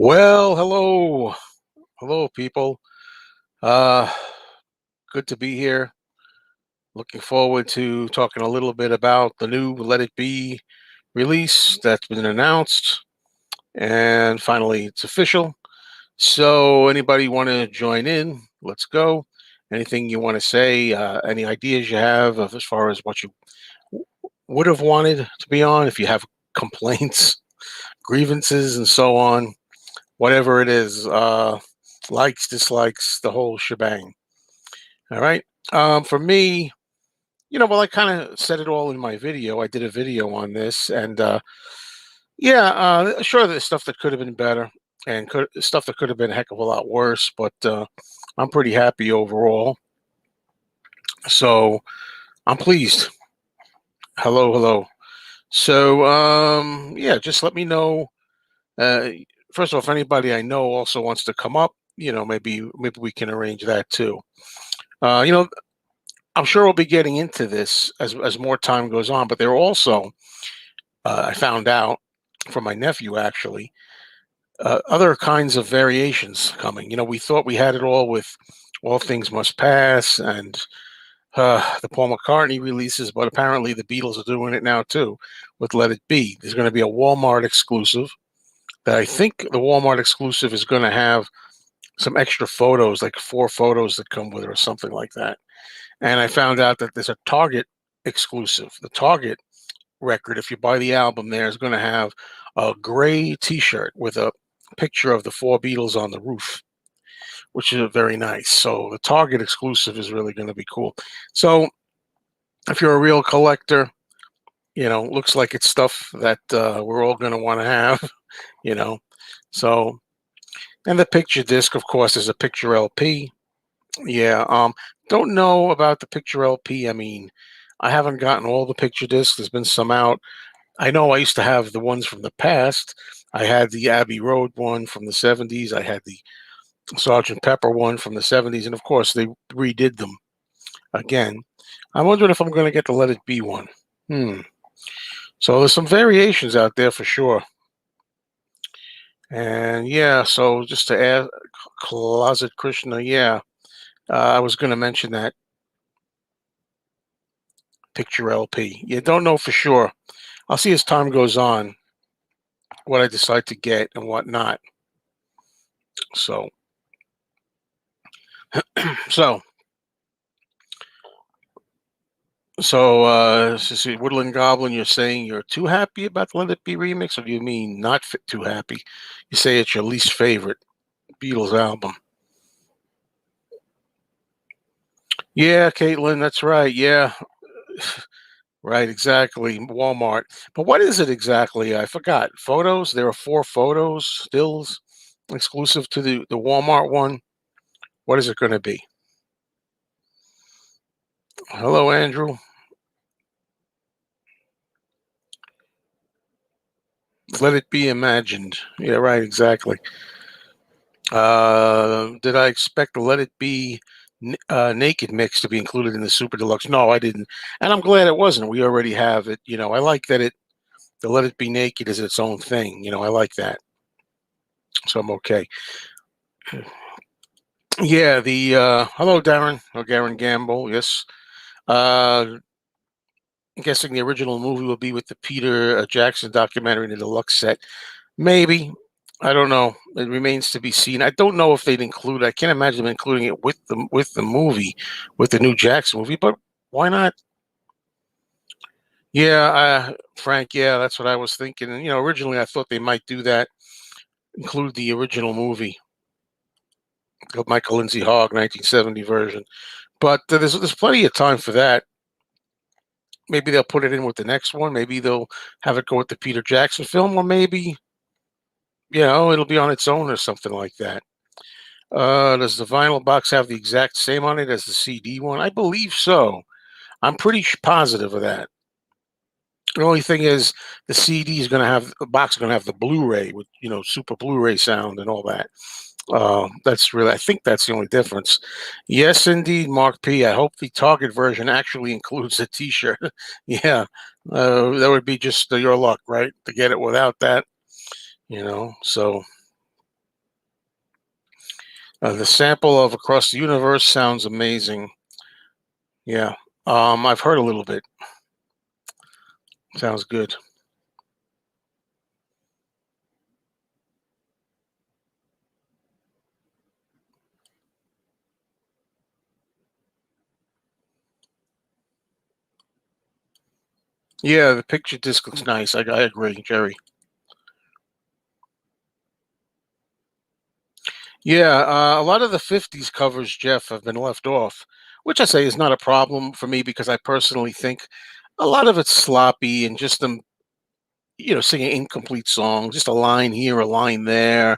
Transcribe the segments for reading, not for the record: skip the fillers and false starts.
Well, hello, people. Uh, Good to be here. Looking forward to talking a little bit about the new Let It Be release that's been announced, and finally, it's official. So, anybody want to join in? Let's go. Anything you want to say? Any ideas you have of as far as what you would have wanted to be on? If you have complaints, grievances, and so on, whatever it is, likes, dislikes, the whole shebang. All right. For me, well, I kind of said it all in my video. I did a video on this, and yeah, sure, there's stuff that could have been better, and stuff that could have been a heck of a lot worse. But I'm pretty happy overall. So I'm pleased. Hello. So yeah, just let me know. Uh, First of all, if anybody I know also wants to come up, maybe we can arrange that too. Uh, you know, I'm sure we'll be getting into this as more time goes on, but there are also, I found out from my nephew actually, other kinds of variations coming. We thought we had it all with All Things Must Pass and the Paul McCartney releases, but apparently the Beatles are doing it now too with Let It Be. There's going to be a Walmart exclusive that I think the Walmart exclusive is going to have some extra photos, like 4 photos that come with it or something like that. And I found out that there's a Target exclusive. The Target record, if you buy the album there, is going to have a gray T-shirt with a picture of the 4 Beatles on the roof, which is very nice. So the Target exclusive is really going to be cool. So if you're a real collector, looks like it's stuff that we're all going to want to have, you know. So, and the picture disc, of course, is a picture LP. Yeah, don't know about the picture LP. I mean, I haven't gotten all the picture discs. There's been some out. I know I used to have the ones from the past. I had the Abbey Road one from the 70s. I had the Sergeant Pepper one from the 70s. And of course, they redid them again. I'm wondering if I'm going to get the Let It Be one. So there's some variations out there for sure. And yeah, so just to add Closet Krishna, yeah, I was going to mention that picture LP. You don't know for sure. I'll see as time goes on what I decide to get and what not. So, so, see, Woodland Goblin, you're saying you're too happy about the Let It Be remix, or do you mean not too happy? You say it's your least favorite Beatles album. Yeah, Caitlin, that's right. Yeah, right, exactly. Walmart. But what is it exactly? I forgot. Photos? There are 4 photos, stills, exclusive to the Walmart one. What is it going to be? Hello, Andrew. Let it be imagined. Yeah, right, exactly. Did I expect the Let It Be Naked mix to be included in the Super Deluxe? No, I didn't. And I'm glad it wasn't. We already have it. I like that the Let It Be Naked is its own thing. I like that. So I'm okay. Yeah, the hello, Darren. Oh, Darren Gamble. Yes. I'm guessing the original movie will be with the Peter Jackson documentary in the deluxe set. Maybe. I don't know. It remains to be seen. I don't know if they'd include. I can't imagine them including it with the movie, with the new Jackson movie. But why not? Yeah, Frank. Yeah, that's what I was thinking. And originally I thought they might do that, include the original movie, the Michael Lindsay Hogg 1970 version. But there's plenty of time for that. Maybe they'll put it in with the next one. Maybe they'll have it go with the Peter Jackson film, or maybe it'll be on its own or something like that. Does the vinyl box have the exact same on it as the CD one? I believe so. I'm pretty positive of that. The only thing is the CD is going to have the box is going to have the Blu-ray with super Blu-ray sound and all that. I think that's the only difference. Yes, indeed, Mark P. I hope the Target version actually includes a T-shirt. Yeah, that would be just your luck, right, to get it without that. So The sample of Across the Universe sounds amazing. Yeah. I've heard a little bit. Sounds good. Yeah, the picture disc looks nice. I agree, Jerry. Yeah, a lot of the 50s covers, Jeff, have been left off, which I say is not a problem for me because I personally think a lot of it's sloppy and just them, singing incomplete songs, just a line here, a line there.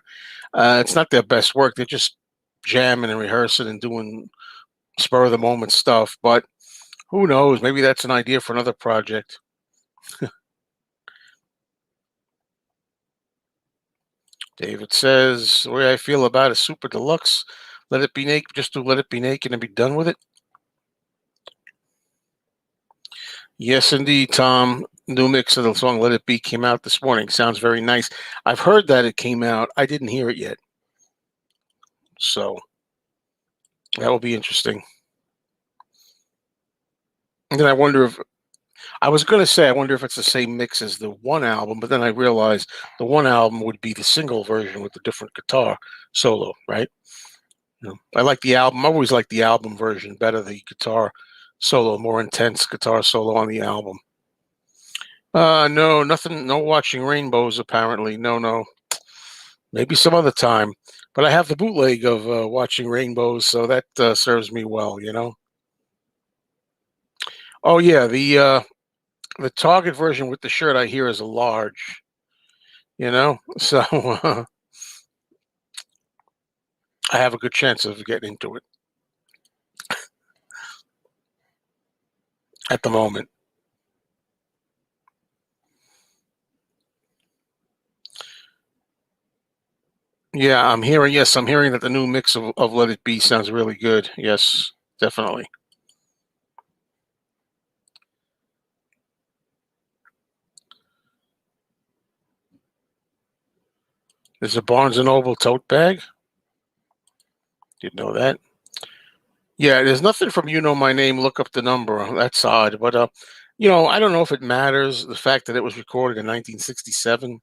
It's not their best work. They're just jamming and rehearsing and doing spur of the moment stuff. But who knows? Maybe that's an idea for another project. David says, the way I feel about a super deluxe, let it be naked, just to let it be naked and be done with it. Yes, indeed, Tom. New mix of the song Let It Be came out this morning. Sounds very nice. I've heard that it came out. I didn't hear it yet. So that will be interesting. And then I wonder if I was going to say, I wonder if it's the same mix as the one album, but then I realized the one album would be the single version with the different guitar solo, right? I like the album. I always like the album version better, the guitar solo, more intense guitar solo on the album. No, nothing. No watching rainbows. Apparently, no, no. Maybe some other time. But I have the bootleg of watching rainbows, so that serves me well. Oh yeah, the Target version with the shirt I hear is a large. So I have a good chance of getting into it at the moment. Yeah, I'm hearing. Yes, I'm hearing that the new mix of Let It Be sounds really good. Yes, definitely. There's a Barnes and Noble tote bag. Didn't know that. Yeah, there's nothing from You Know My Name, Look Up the Number. That's odd. But, I don't know if it matters, the fact that it was recorded in 1967.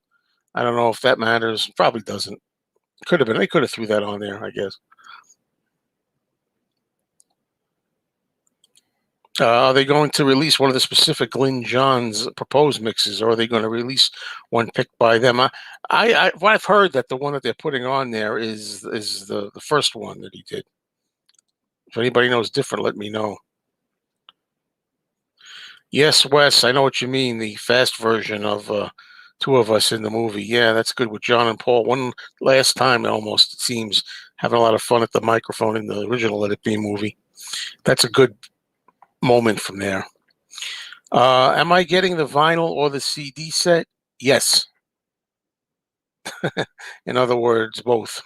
I don't know if that matters. Probably doesn't. Could have been. They could have threw that on there, I guess. Are they going to release one of the specific Glyn Johns proposed mixes, or are they going to release one picked by them? Well, I've heard that the one that they're putting on there is the first one that he did. If anybody knows different, let me know. Yes, Wes, I know what you mean. The fast version of two of us in the movie. Yeah, that's good with John and Paul. One last time, almost, it seems, having a lot of fun at the microphone in the original Let It Be movie. That's a good moment from there. Am I getting the vinyl or the CD set? Yes. In other words, both.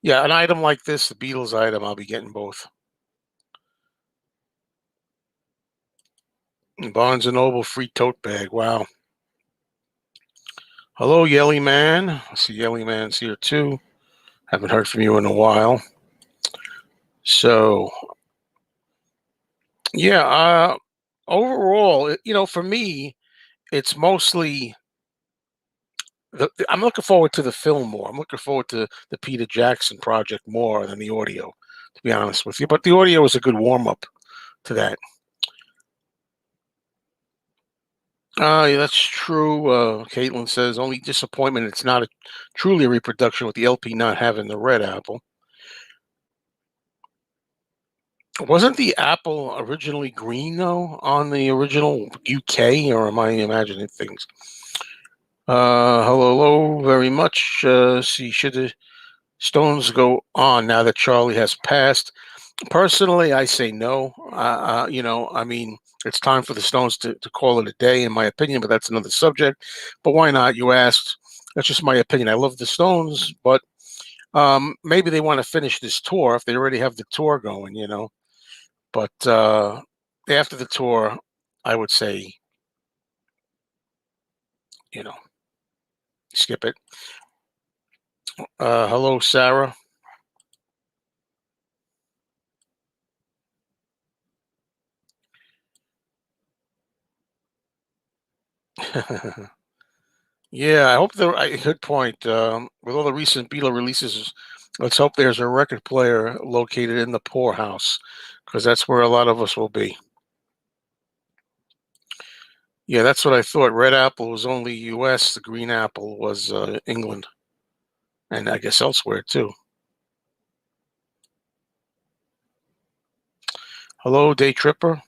Yeah, an item like this, the Beatles item, I'll be getting both. Barnes and Noble free tote bag. Wow. Hello, Yelly Man. I see Yelly Man's here too. Haven't heard from you in a while. So, yeah, overall, for me, it's mostly I'm looking forward to the film more. I'm looking forward to the Peter Jackson project more than the audio, to be honest with you. But the audio is a good warm up to that. Yeah, that's true. Caitlin says only disappointment. It's not a truly a reproduction with the LP not having the red apple. Wasn't the apple originally green though on the original UK, or am I imagining things? Hello, hello, very much. See, should the Stones go on now that Charlie has passed? Personally, I say no. I mean, it's time for the Stones to call it a day, in my opinion, but that's another subject. But why not? You asked. That's just my opinion. I love the Stones, but maybe they want to finish this tour if they already have the tour going. But after the tour, I would say, you know, skip it. Hello, Sarah. Yeah, I hope good point. With all the recent Beatle releases, let's hope there's a record player located in the poorhouse, because that's where a lot of us will be. Yeah, that's what I thought. Red Apple was only U.S. The Green Apple was England, and I guess elsewhere too. Hello, Day Tripper.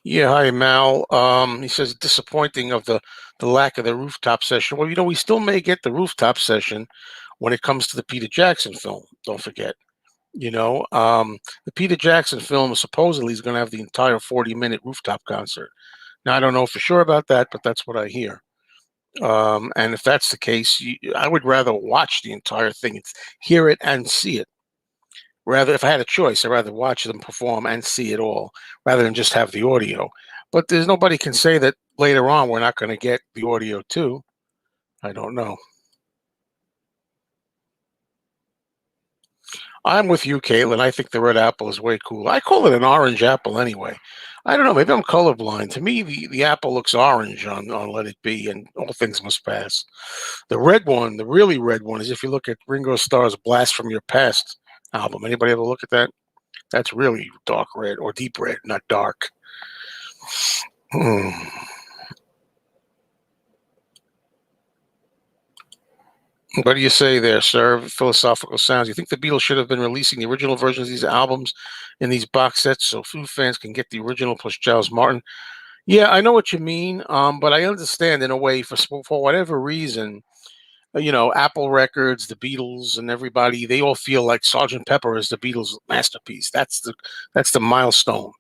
Yeah, hi Mal. He says disappointing of the lack of the rooftop session. Well, we still may get the rooftop session when it comes to the Peter Jackson film. Don't forget. The Peter Jackson film supposedly is going to have the entire 40-minute rooftop concert. Now, I don't know for sure about that, but that's what I hear. And if that's the case, I would rather watch the entire thing, hear it and see it. Rather, if I had a choice, I'd rather watch them perform and see it all rather than just have the audio. But there's nobody can say that later on we're not going to get the audio too. I don't know. I'm with you, Caitlin. I think the red apple is way cool. I call it an orange apple anyway. I don't know. Maybe I'm colorblind. To me, the apple looks orange on Let It Be, and All Things Must Pass. The red one, the really red one, is if you look at Ringo Starr's Blast from Your Past album. Anybody ever look at that? That's really dark red or deep red, not dark. Hmm. What do you say there, sir? Philosophical sounds. You think the Beatles should have been releasing the original versions of these albums in these box sets so food fans can get the original plus Giles Martin? Yeah, I know what you mean. But I understand in a way for whatever reason, Apple Records, the Beatles, and everybody, they all feel like Sergeant Pepper is the Beatles' masterpiece. That's the milestone.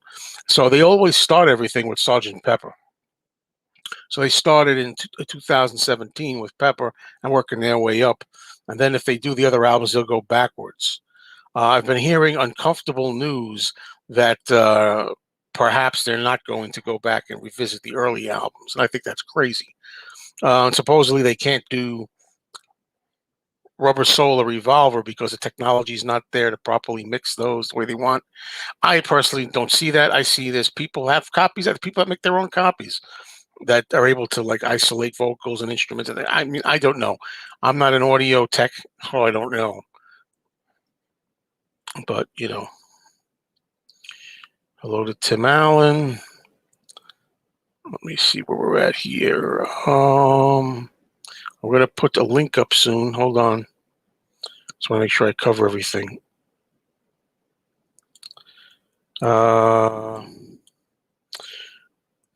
So they always start everything with Sergeant Pepper. So they started in 2017 with Pepper and working their way up. And then if they do the other albums, they'll go backwards. I've been hearing uncomfortable news that perhaps they're not going to go back and revisit the early albums. And I think that's crazy. And supposedly they can't do Rubber Soul or Revolver because the technology is not there to properly mix those the way they want. I personally don't see that. I see this people have copies, that people that make their own copies that are able to like isolate vocals and instruments. And I mean, I don't know. I'm not an audio tech, so I don't know. But hello to Tim Allen. Let me see where we're at here. We're gonna put a link up soon. Hold on. Just want to make sure I cover everything. Uh,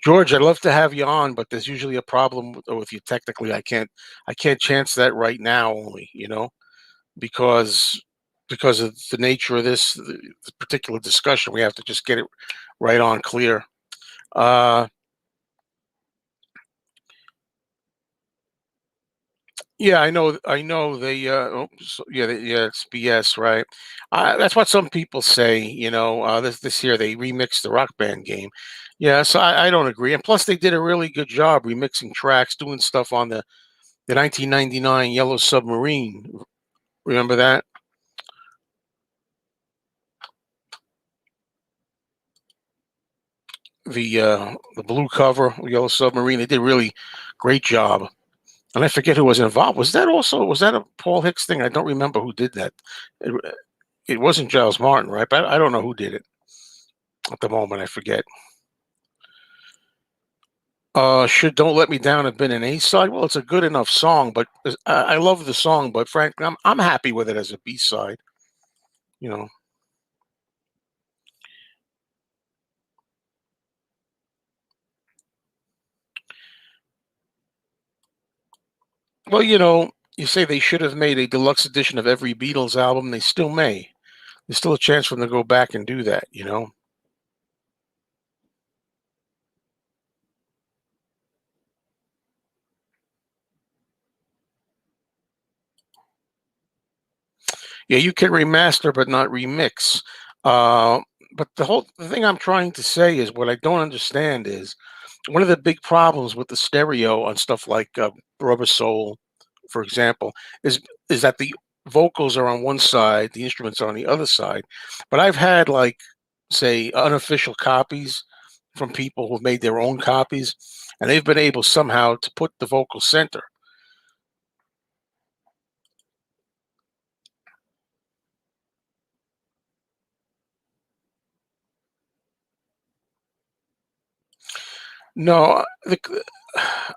George, I'd love to have you on, but there's usually a problem with you technically. I can't chance that right now. Only because of the nature of this particular discussion, we have to just get it right on clear. Uh, yeah, I know. I know they. Yeah, yeah, it's BS, right? That's what some people say. This year they remixed the Rock Band game. Yeah, so I don't agree. And plus, they did a really good job remixing tracks, doing stuff on the 1999 Yellow Submarine. Remember that? The blue cover, Yellow Submarine. They did really great job. And I forget who was involved. Was that a Paul Hicks thing? I don't remember who did that. It, it wasn't Giles Martin, right? But I don't know who did it at the moment. I forget. Should "Don't Let Me Down" have been an A side? Well, it's a good enough song, but I love the song. But frankly, I'm happy with it as a B side. You know. Well, you say they should have made a deluxe edition of every Beatles album. They still may. There's still a chance for them to go back and do that. Yeah, you can remaster but not remix. but the thing I'm trying to say is what I don't understand is one of the big problems with the stereo on stuff like Rubber Soul, for example, is is that the vocals are on one side, the instruments are on the other side. But I've had like, say, unofficial copies from people who've made their own copies, and they've been able somehow to put the vocal center. No,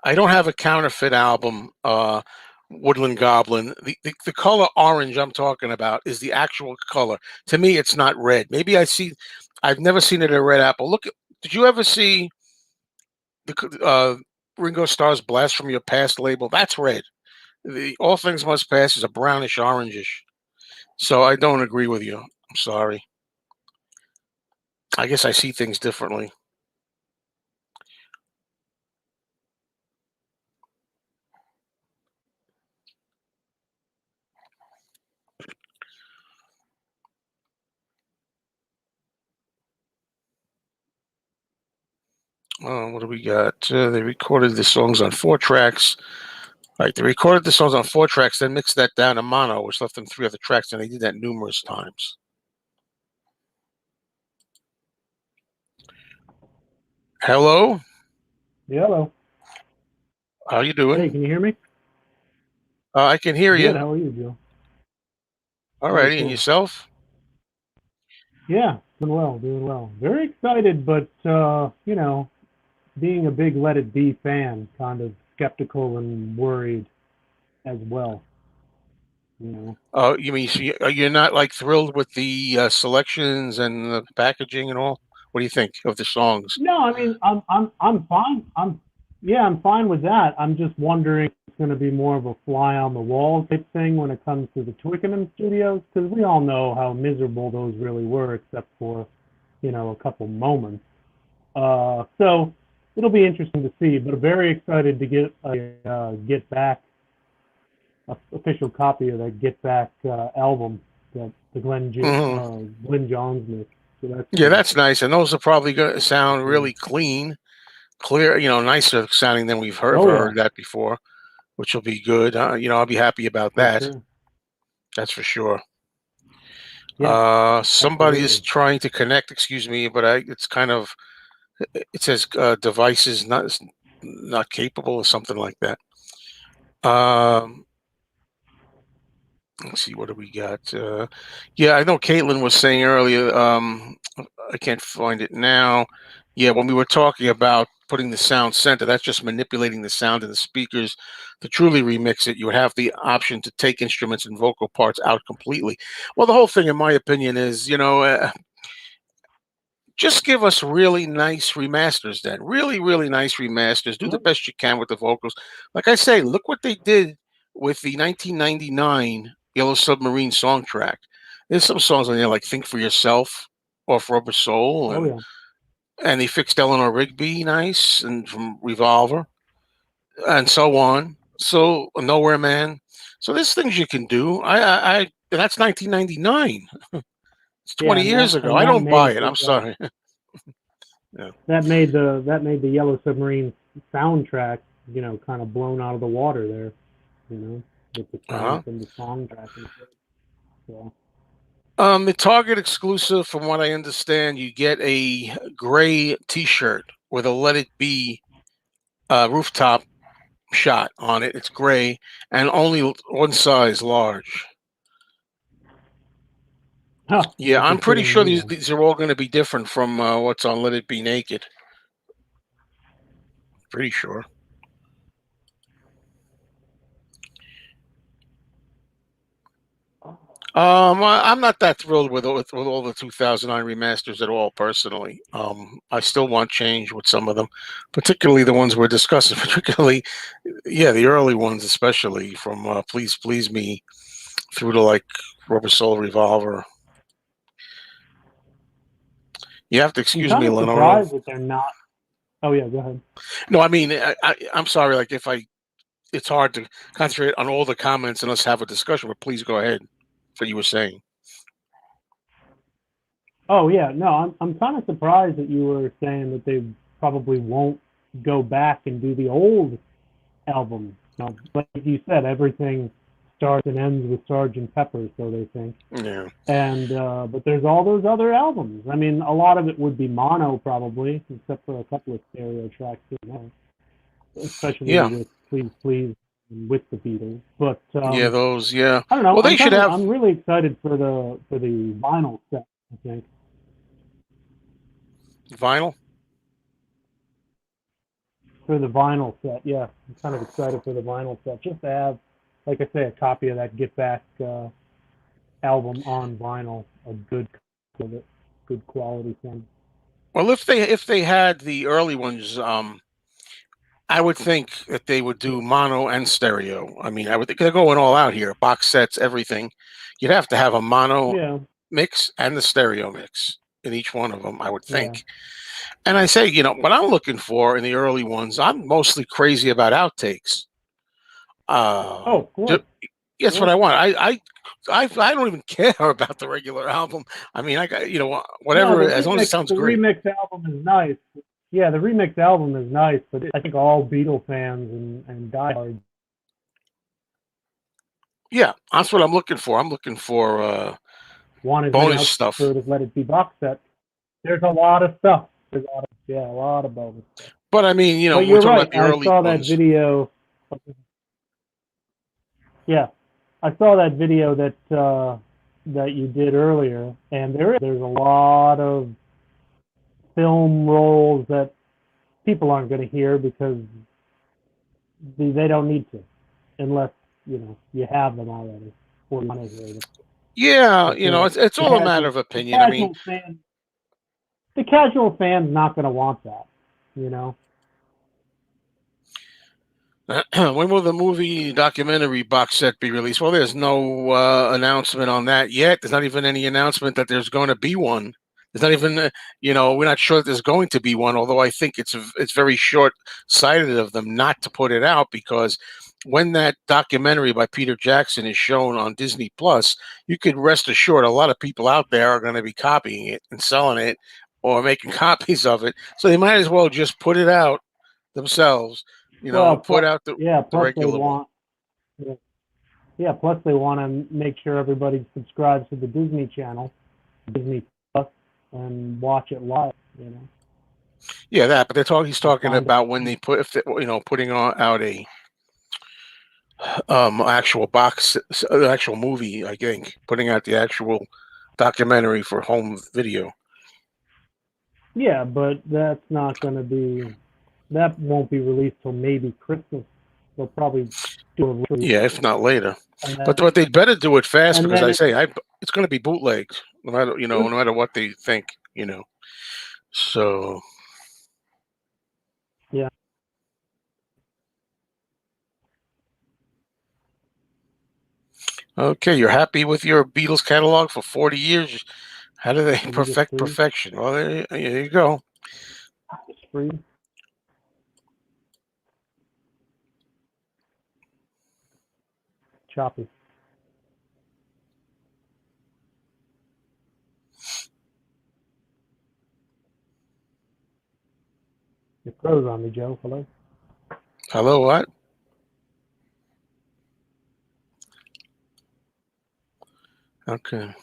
I don't have a Counterfeit album. Woodland Goblin. The color orange I'm talking about is the actual color. To me, it's not red. Maybe I see. I've never seen it in a red apple. Look, did you ever see Ringo Starr's "Blast from Your Past" label? That's red. The "All Things Must Pass" is a brownish orangish. So I don't agree with you. I'm sorry. I guess I see things differently. What do we got? They recorded the songs on 4 tracks. Right, they recorded the songs on 4 tracks, then mixed that down to mono, which left them 3 other tracks, and they did that numerous times. Hello, Yeah, hello. how you Hey, doing? can you hear me? I can hear Good. you. How are you, Joe? Cool, Alrighty, and cool. yourself? Yeah, doing well, doing well. Very excited, but being a big Let It Be fan, kind of skeptical and worried as well. You know. You mean you're not like thrilled with the selections and the packaging and all? What do you think of the songs? No, I mean, I'm fine. I'm fine with that. I'm just wondering if it's going to be more of a fly on the wall type thing when it comes to the Twickenham studios, because we all know how miserable those really were, except for a couple moments. So it'll be interesting to see, but very excited to get a Get Back official copy of that Get Back album that the Hmm. Glenn Johns mix. So that's Yeah, cool. that's nice, and those are probably going to For sound sure. really clean, clear. Nicer sounding than we've Oh ever yeah, heard that before, which will be good. I'll be happy about for that. sure. That's for sure. Yeah, Somebody is absolutely. trying to connect. Excuse me, but it's kind of it says devices not capable or something like that. Um, let's see, what do we got? Yeah, I know Caitlin was saying earlier. I can't find it now. Yeah, when we were talking about putting the sound center, that's just manipulating the sound in the speakers. To truly remix it, you would have the option to take instruments and vocal parts out completely. Well, the whole thing, in my opinion, is just give us really nice remasters then. Really, really nice remasters. Do the Well, best you can with the vocals. Like I say, look what they did with the 1999 Yellow Submarine song track. There's some songs on there like Think for Yourself off Rubber Soul, oh yeah. and they fixed Eleanor Rigby nice and from Revolver and so on. So Nowhere Man. So there's things you can do. I that's 1999. It's Yeah, 20 years ago. I that don't buy made it. the I'm sorry. Yeah. that made the Yellow Submarine soundtrack, kind of blown out of the water there, with the sound Uh-huh. from the song track and shit. So, The Target exclusive, from what I understand, you get a gray T-shirt with a "Let It Be" rooftop shot on it. It's gray and only one size large. huh, Yeah, that's I'm pretty befitting sure me these then. these are all going to be different from what's on "Let It Be Naked." Pretty sure. I'm not that thrilled with all the 2009 remasters at all, personally. I still want change with some of them, particularly the ones we're discussing. Particularly, yeah, the early ones, especially from "Please Please Me" through to like Rubber Soul Revolver. You have to I'm excuse me, kind of Lynn. I don't know. surprised that they're not. Oh yeah, go ahead. No, I mean, I'm sorry. Like, if it's hard to concentrate on all the comments and let's have a discussion. But please go ahead. What you were saying. Oh yeah, no, I'm kind of surprised that you were saying that they probably won't go back and do the old albums. You know, like you said, everything starts and ends with Sergeant Pepper, so they think. Yeah. And but there's all those other albums. I mean, a lot of it would be mono probably, except for a couple of stereo tracks here and there, especially Yeah. with Please Please and with the Beatles. But Yeah. Those. Yeah. I don't know. Well, they should have I'm really excited for the vinyl set. I think vinyl. for the vinyl set. Yeah, I'm kind of excited for the vinyl set. Just to have, like I say, a copy of that Get Back album on vinyl, a good of it, good quality thing. Well, if they had the early ones, I would think that they would do mono and stereo. I mean, I would think they're going all out here, box sets, everything. You'd have to have a mono Yeah, mix and the stereo mix in each one of them, I would yeah. think. And I say, what I'm looking for in the early ones, I'm mostly crazy about outtakes. Oh, of Ju- course, of that's what course. I want. I don't even care about the regular album. I mean, I got No, whatever, as long as it sounds the great. remix album is nice. Yeah, the remix album is nice, but I think all Beatle fans and diehards Yeah, that's what I'm looking for. I'm looking for want as many bonus out stuff. for the Let It Be box set. There's a lot of stuff. There's a lot of yeah, a lot of bonus stuff. But I mean, But we're you're talking right. about the I early saw that ones. video. Yeah, I saw that video that you did earlier, and there's a lot of film roles that people aren't going to hear because they don't need to, unless you have them already or you want to hear them. Yeah, But it's all a matter of the opinion. I mean, casual fan's not going to want that. You know. when will the movie documentary box set be released? Well, there's no announcement on that yet. There's not even any announcement that there's going to be one. There's not even, we're not sure that there's going to be one. Although I think it's very short-sighted of them not to put it out, because when that documentary by Peter Jackson is shown on Disney Plus, you could rest assured a lot of people out there are going to be copying it and selling it or making copies of it. So they might as well just put it out themselves. Well, Put out the plus they regular one. want yeah, yeah, plus they want to make sure everybody subscribes to the Disney Channel, Disney Plus, and watch it live. You know, Yeah, that. But he's or talking find about when they put, if they, putting out a actual actual movie. I think putting out the actual documentary for home video. Yeah, but that's not going to be. That won't be released till maybe Christmas. They'll probably do a release, Yeah, if not later. and But then they'd better do it fast, and because then I it, say it's going to be bootlegged, no matter no matter what they think. So yeah, okay, you're happy with your Beatles catalog for 40 years? How do they Amiga perfect free, perfection? Well, there you go. it's free, choppy. Your pros on me, Joe. Hello. Hello, what? Okay.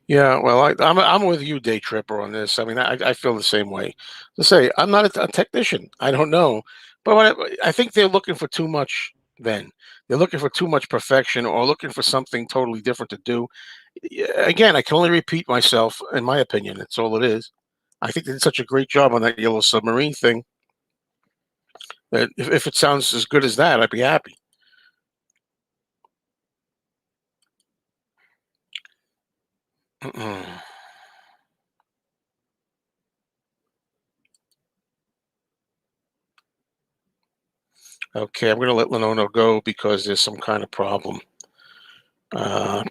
Yeah, well, I'm with you, Day Tripper, on this. I mean, I feel the same way. To say, I'm not a technician. I don't know, but I think they're looking for too much. Then they're looking for too much perfection, or looking for something totally different to do. Again, I can only repeat myself. In my opinion, that's all it is. I think they did such a great job on that Yellow Submarine thing that if it sounds as good as that, I'd be happy. Mm-mm. Okay, I'm going to let Lenono go because there's some kind of problem.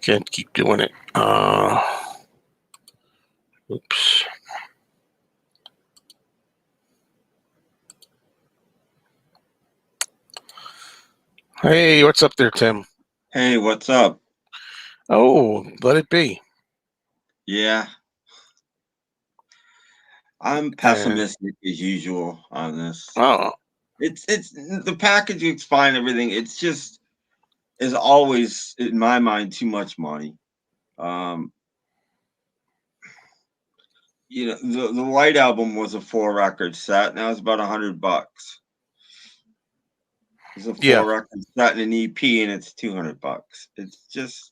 Can't keep doing it. Oops. Hey, what's up there, Tim? Hey, what's up? Oh, let it be. Yeah, I'm And pessimistic as usual on this. oh, It's the packaging's fine, everything. It's just is always in my mind too much money. Um, the White Album was a 4 record set, and that was about $100. It's a yeah. 4 record set and an EP, and it's $200. It's just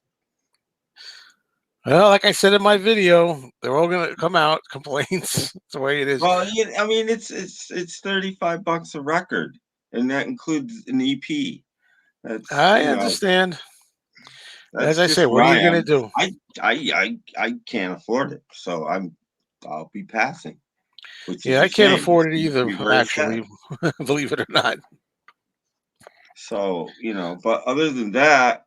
Well, like I said in my video, they're all gonna come out complaints. It's the way it is. well, I mean, it's $35 a record, and that includes an EP. That's I understand. As that's I say, just what where are I you gonna am. do? I can't afford it, so I'll be passing, which is Yeah, a I can't shame. It afford it should either. be very sad. Actually, believe it or not. So but other than that,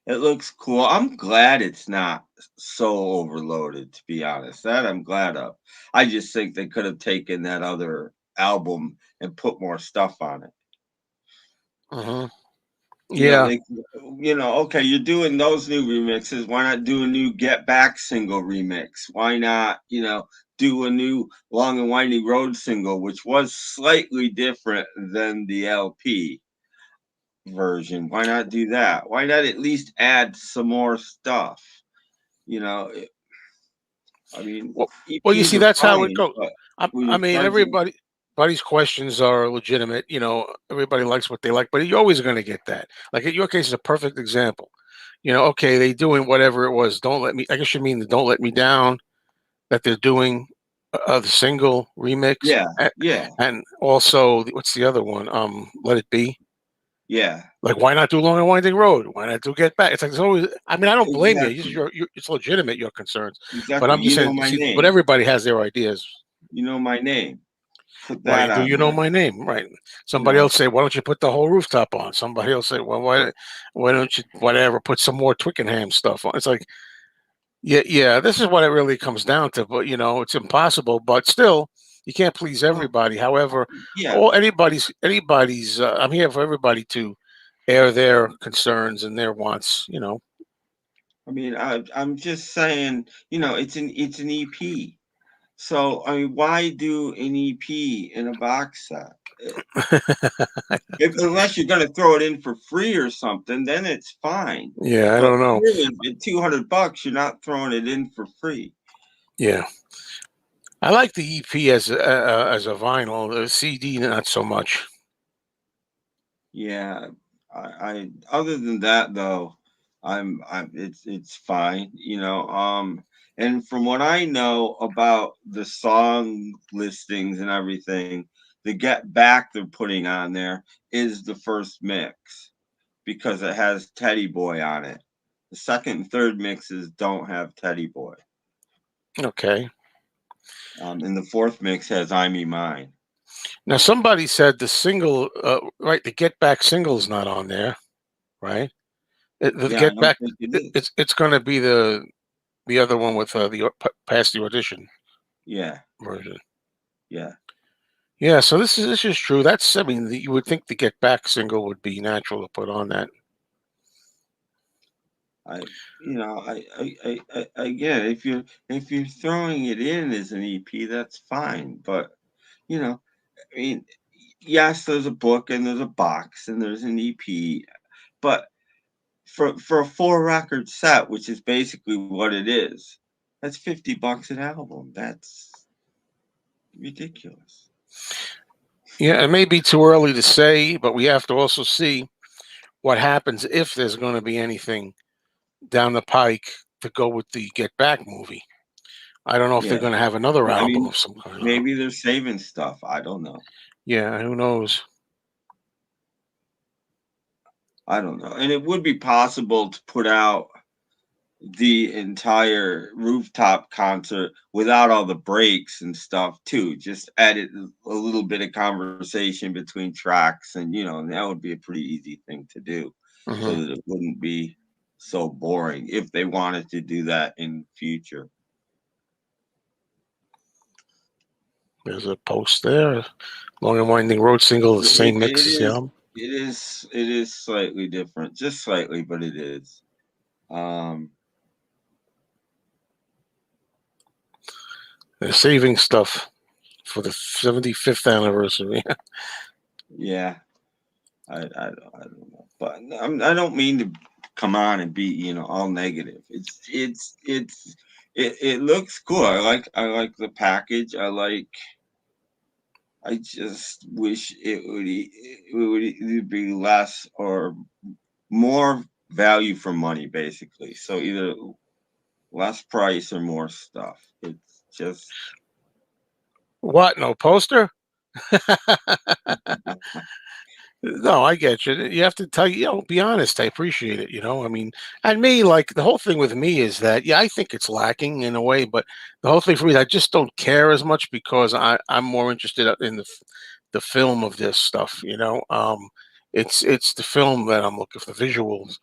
it looks cool. I'm glad it's not so overloaded, to be honest. That I'm glad of. I just think they could have taken that other album and put more stuff on it. Hmm. You know, Yeah. they, okay, you're doing those new remixes. Why not do a new Get Back single remix? Why not, do a new Long and Winding Road single, which was slightly different than the LP version? Why not do that? Why not at least add some more stuff? You know, it- I mean, Well, well, you EPs see, are that's how it fine, goes. but when I you're mean, charging, everybody's questions are legitimate. Everybody likes what they like, but you're always going to get that. Like in your case, is a perfect example. Okay, they doing whatever it was. Don't let me. I guess you mean the "Don't Let Me Down" that they're doing the single remix, yeah, yeah, and also what's the other one? "Let It Be." yeah, Like, why not do "Long and Winding Road"? Why not do "Get Back"? It's like there's always. I mean, I don't blame you. exactly, It's legitimate your concerns, but exactly. I'm just You know saying. my See, but name. everybody has their ideas. You know my name. Put Why that do on you know there. my name? Right. You Somebody know, else say, why don't you put the whole rooftop on? Somebody else say, well, why don't you whatever put some more Twickenham stuff on? It's like, yeah, yeah, this is what it really comes down to. But it's impossible. But still, you can't please well, everybody. However, yeah. all anybody's. I'm here for everybody to air their concerns and their wants. I mean, I'm just saying, it's an EP. So I mean, why do an EP in a box set? Unless you're going to throw it in for free or something, then it's fine. Yeah, I But don't know. really, at $200, you're not throwing it in for free. Yeah, I like the EP as a vinyl. The CD, not so much. Yeah, other than that though, it's fine, and from what I know about the song listings and everything, the Get Back they're putting on there is the first mix because it has Teddy Boy on it. The second and third mixes don't have Teddy Boy. Okay. And the fourth mix has I Me Mine. Now, somebody said the single, right? The Get Back single's not on there, right? The Yeah, I Get don't Back, think it is. it's going to be the other one with past the audition Yeah, version. yeah. Yeah, so this is true. I mean, you would think the Get Back single would be natural to put on that. I, again, if you're throwing it in as an EP, that's fine. But I mean, yes, there's a book and there's a box and there's an EP, but for a 4 record set, which is basically what it is, that's $50 an album. That's ridiculous. Yeah, it may be too early to say, but we have to also see what happens if there's going to be anything down the pike to go with the Get Back movie. I don't know if they're Yeah, going to have another I album mean, of some kind. maybe they're saving stuff. I don't know. Yeah, who knows? I don't know. And it would be possible to put out the entire rooftop concert without all the breaks and stuff too. Just added a little bit of conversation between tracks, and that would be a pretty easy thing to do, so Hmm. that it wouldn't be so boring if they wanted to do that in future. There's a post there. Long and Winding Road single, the It, same it mix as the is album. it is slightly different, just slightly, but it is. Um, They're saving stuff for the 75th anniversary. yeah, I don't know, but I don't mean to come on and be all negative. It looks cool. I like the package. I just wish it would be less or more value for money, basically. So either less price or more stuff. It's just What? No poster? No, I get you. You have to tell be honest. I appreciate it. I mean, and me, like the whole thing with me is that, yeah, I think it's lacking in a way, but the whole thing for me, I just don't care as much because I'm more interested in the film of this stuff. It's the film that I'm looking for, the visuals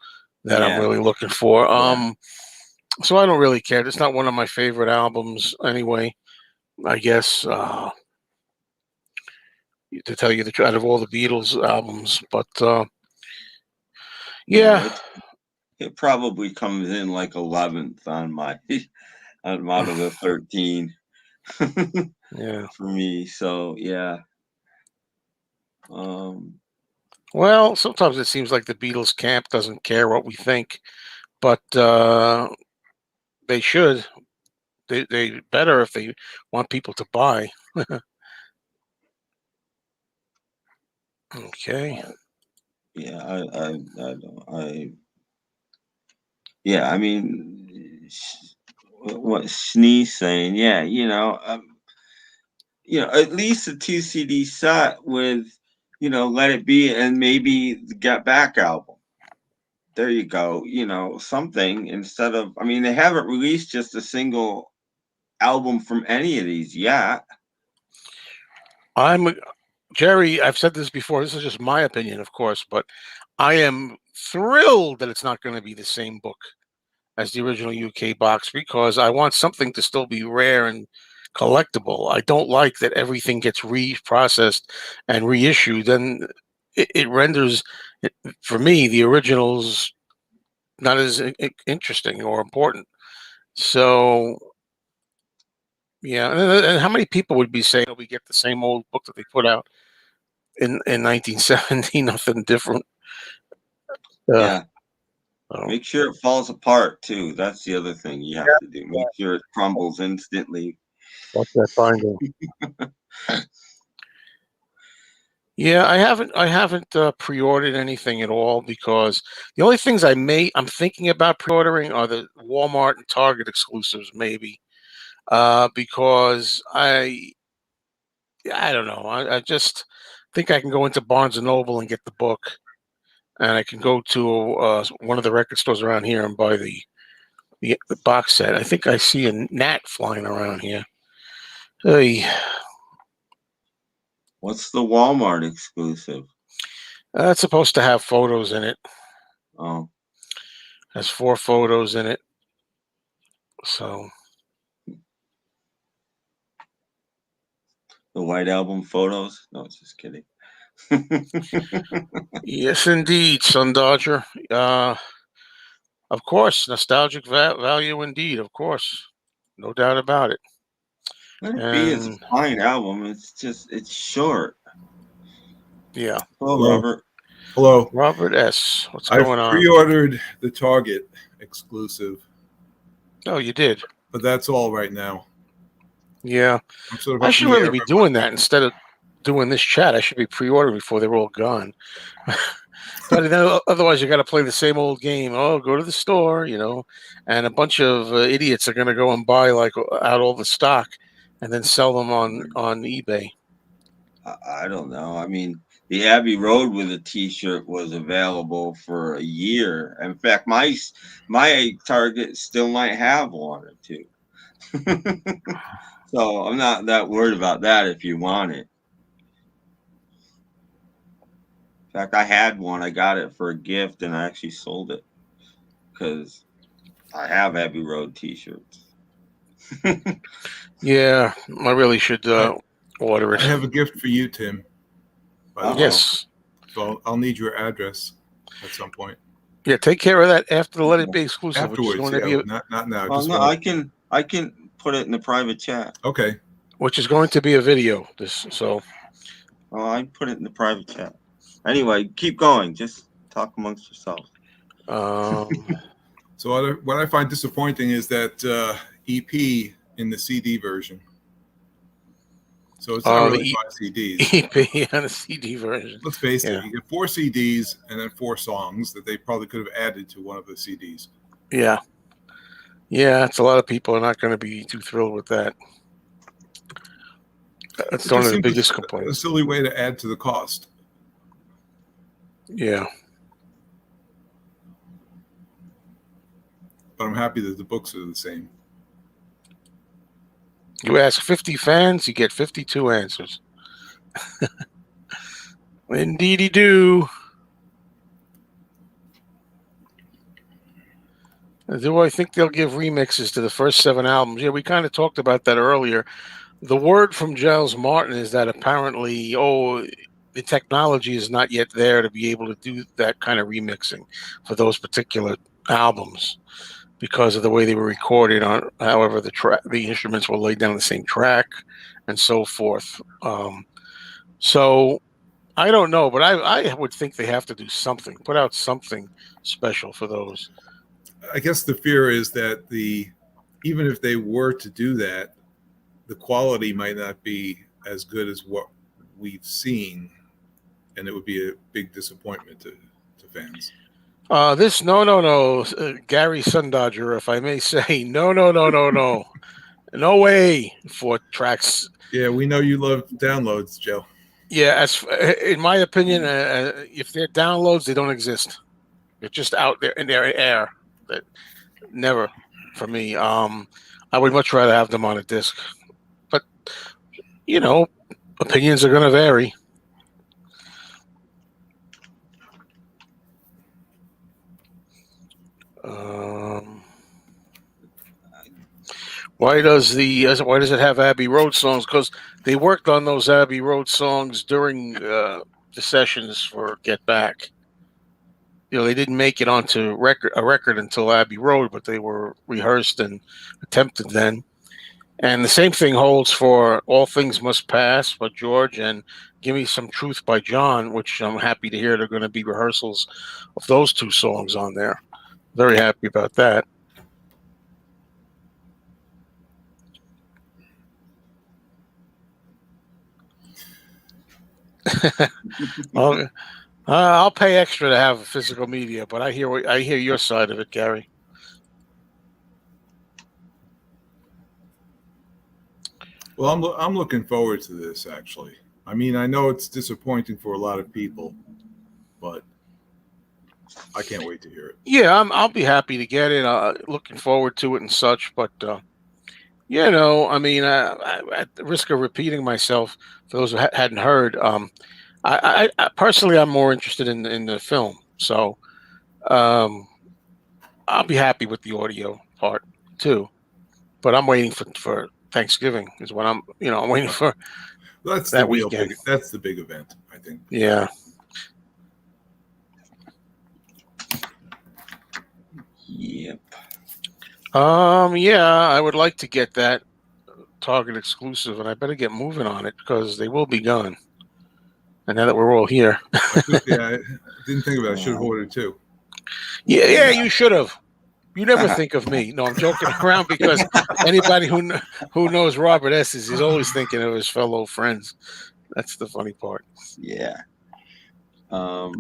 that I'm yeah, really looking for. yeah. So I don't really care. It's not one of my favorite albums anyway. I guess to tell you the truth, out of all the Beatles albums, but No, yeah, it probably comes in like 11th on my out of the 13 yeah. for me. So yeah. Um Well, sometimes it seems like the Beatles camp doesn't care what we think, but they should. They better if they want people to buy. Okay. yeah, I don't yeah, I mean what Sneeze saying, yeah, at least a two CD set with, Let It Be and maybe the Get Back album. There you go. Something instead of. I mean, they haven't released just a single album from any of these yet. I'm Jerry. I've said this before. This is just my opinion, of course, but I am thrilled that it's not going to be the same book as the original UK box because I want something to still be rare and collectible. I don't like that everything gets reprocessed and reissued. And it renders, for me, the originals not as interesting or important. So, yeah. And how many people would be saying, we get the same old book that they put out in 1970, nothing different? Uh, Yeah. oh, Make sure it falls apart too. That's the other thing you have to do. Make sure it crumbles instantly. what's that binder? Yeah, I haven't pre-ordered anything at all because the only things I'm thinking about pre-ordering are the Walmart and Target exclusives, maybe. Because I don't know. I just think I can go into Barnes and Noble and get the book, and I can go to one of the record stores around here and buy the box set. I think I see a gnat flying around here. Hey, What's the Walmart exclusive? that's supposed to have photos in it. Oh, Has 4 photos in it. So the White Album photos? No, it's just kidding. yes, indeed, Sun Dodger. Of course, nostalgic value indeed. Of course, no doubt about it. Let It Be is a And fine album. It's short. yeah, Hello, Hello. Robert. Hello. Robert S. What's I've going on? pre-ordered the Target exclusive, Oh, you did. but that's all right now. Yeah, I'm sort of I up in should the really air. be doing that instead of doing this chat. I should be pre-ordering before they're all gone. But then, otherwise, you got to play the same old game. Oh, go to the store, and a bunch of idiots are going to go and buy like out all the stock, and then sell them on eBay. I don't know. I mean, the Abbey Road with a T-shirt was available for a year. In fact, my Target still might have one or two. So I'm not that worried about that if you want it. In fact, I had one. I got it for a gift, and I actually sold it because I have Abbey Road T-shirts. Yeah, I really should order I it. have a gift for you, Tim. By the way, Yes. so I'll need your address at some point. Yeah, take care of that after the Let It Be exclusive, which is Afterwards, going to yeah, be not now. Well, Just no, want I can put it in the private chat. okay. a video. So Oh, I put it in the private chat. Anyway, keep going. Just talk amongst yourselves. So what I find disappointing is that EP in the CD version. So it's not really 5 CDs. EP on a CD version. Let's face Yeah. it, you get 4 CDs and then 4 songs that they probably could have added to one of the CDs. Yeah. Yeah, it's a lot of people are not going to be too thrilled with that. That's It one just of the seems biggest a complaints. silly way to add to the cost. Yeah. But I'm happy that the books are the same. You ask 50 fans, you get 52 answers. Indeedy do. Do I think they'll give remixes to the first 7 albums? Yeah, we kind of talked about that earlier. The word from Giles Martin is that apparently, the technology is not yet there to be able to do that kind of remixing for those particular albums because of the way they were recorded on. However, the instruments were laid down the same track and so forth. So I don't know, but I would think they have to do something, put out something special for those. I guess the fear is that even if they were to do that, the quality might not be as good as what we've seen, and it would be a big disappointment to fans. Gary Sundodger, if I may say, no way for tracks. Yeah, we know you love downloads, Joe. Yeah, in my opinion, if they're downloads, they don't exist. They're just out there in their air. That never for me. I would much rather have them on a disc, but opinions are going to vary. Why does it have Abbey Road songs? Because they worked on those Abbey Road songs during the sessions for Get Back. They didn't make it onto a record until Abbey Road, but they were rehearsed and attempted then. And the same thing holds for All Things Must Pass by George and Give Me Some Truth by John, which I'm happy to hear they're going to be rehearsals of those 2 songs on there. Very happy about that. I'll pay extra to have physical media, but I hear your side of it, Gary. Well, I'm looking forward to this, actually. I mean, I know it's disappointing for a lot of people, but I can't wait to hear it. Yeah, I'll be happy to get it. Looking forward to it and such, but I mean, at the risk of repeating myself, for those who hadn't heard, I personally, I'm more interested in the film, so I'll be happy with the audio part too. But I'm waiting for Thanksgiving is what I'm waiting for. That's that the real weekend. big. That's the big event, I think. Yeah. Yep. Yeah, I would like to get that Target exclusive, and I better get moving on it because they will be gone. And now that we're all here. I didn't think about it. I should have ordered 2. Yeah, you should have. You never think of me. No, I'm joking around because anybody who knows Robert S. He's always thinking of his fellow friends. That's the funny part. Yeah. Now,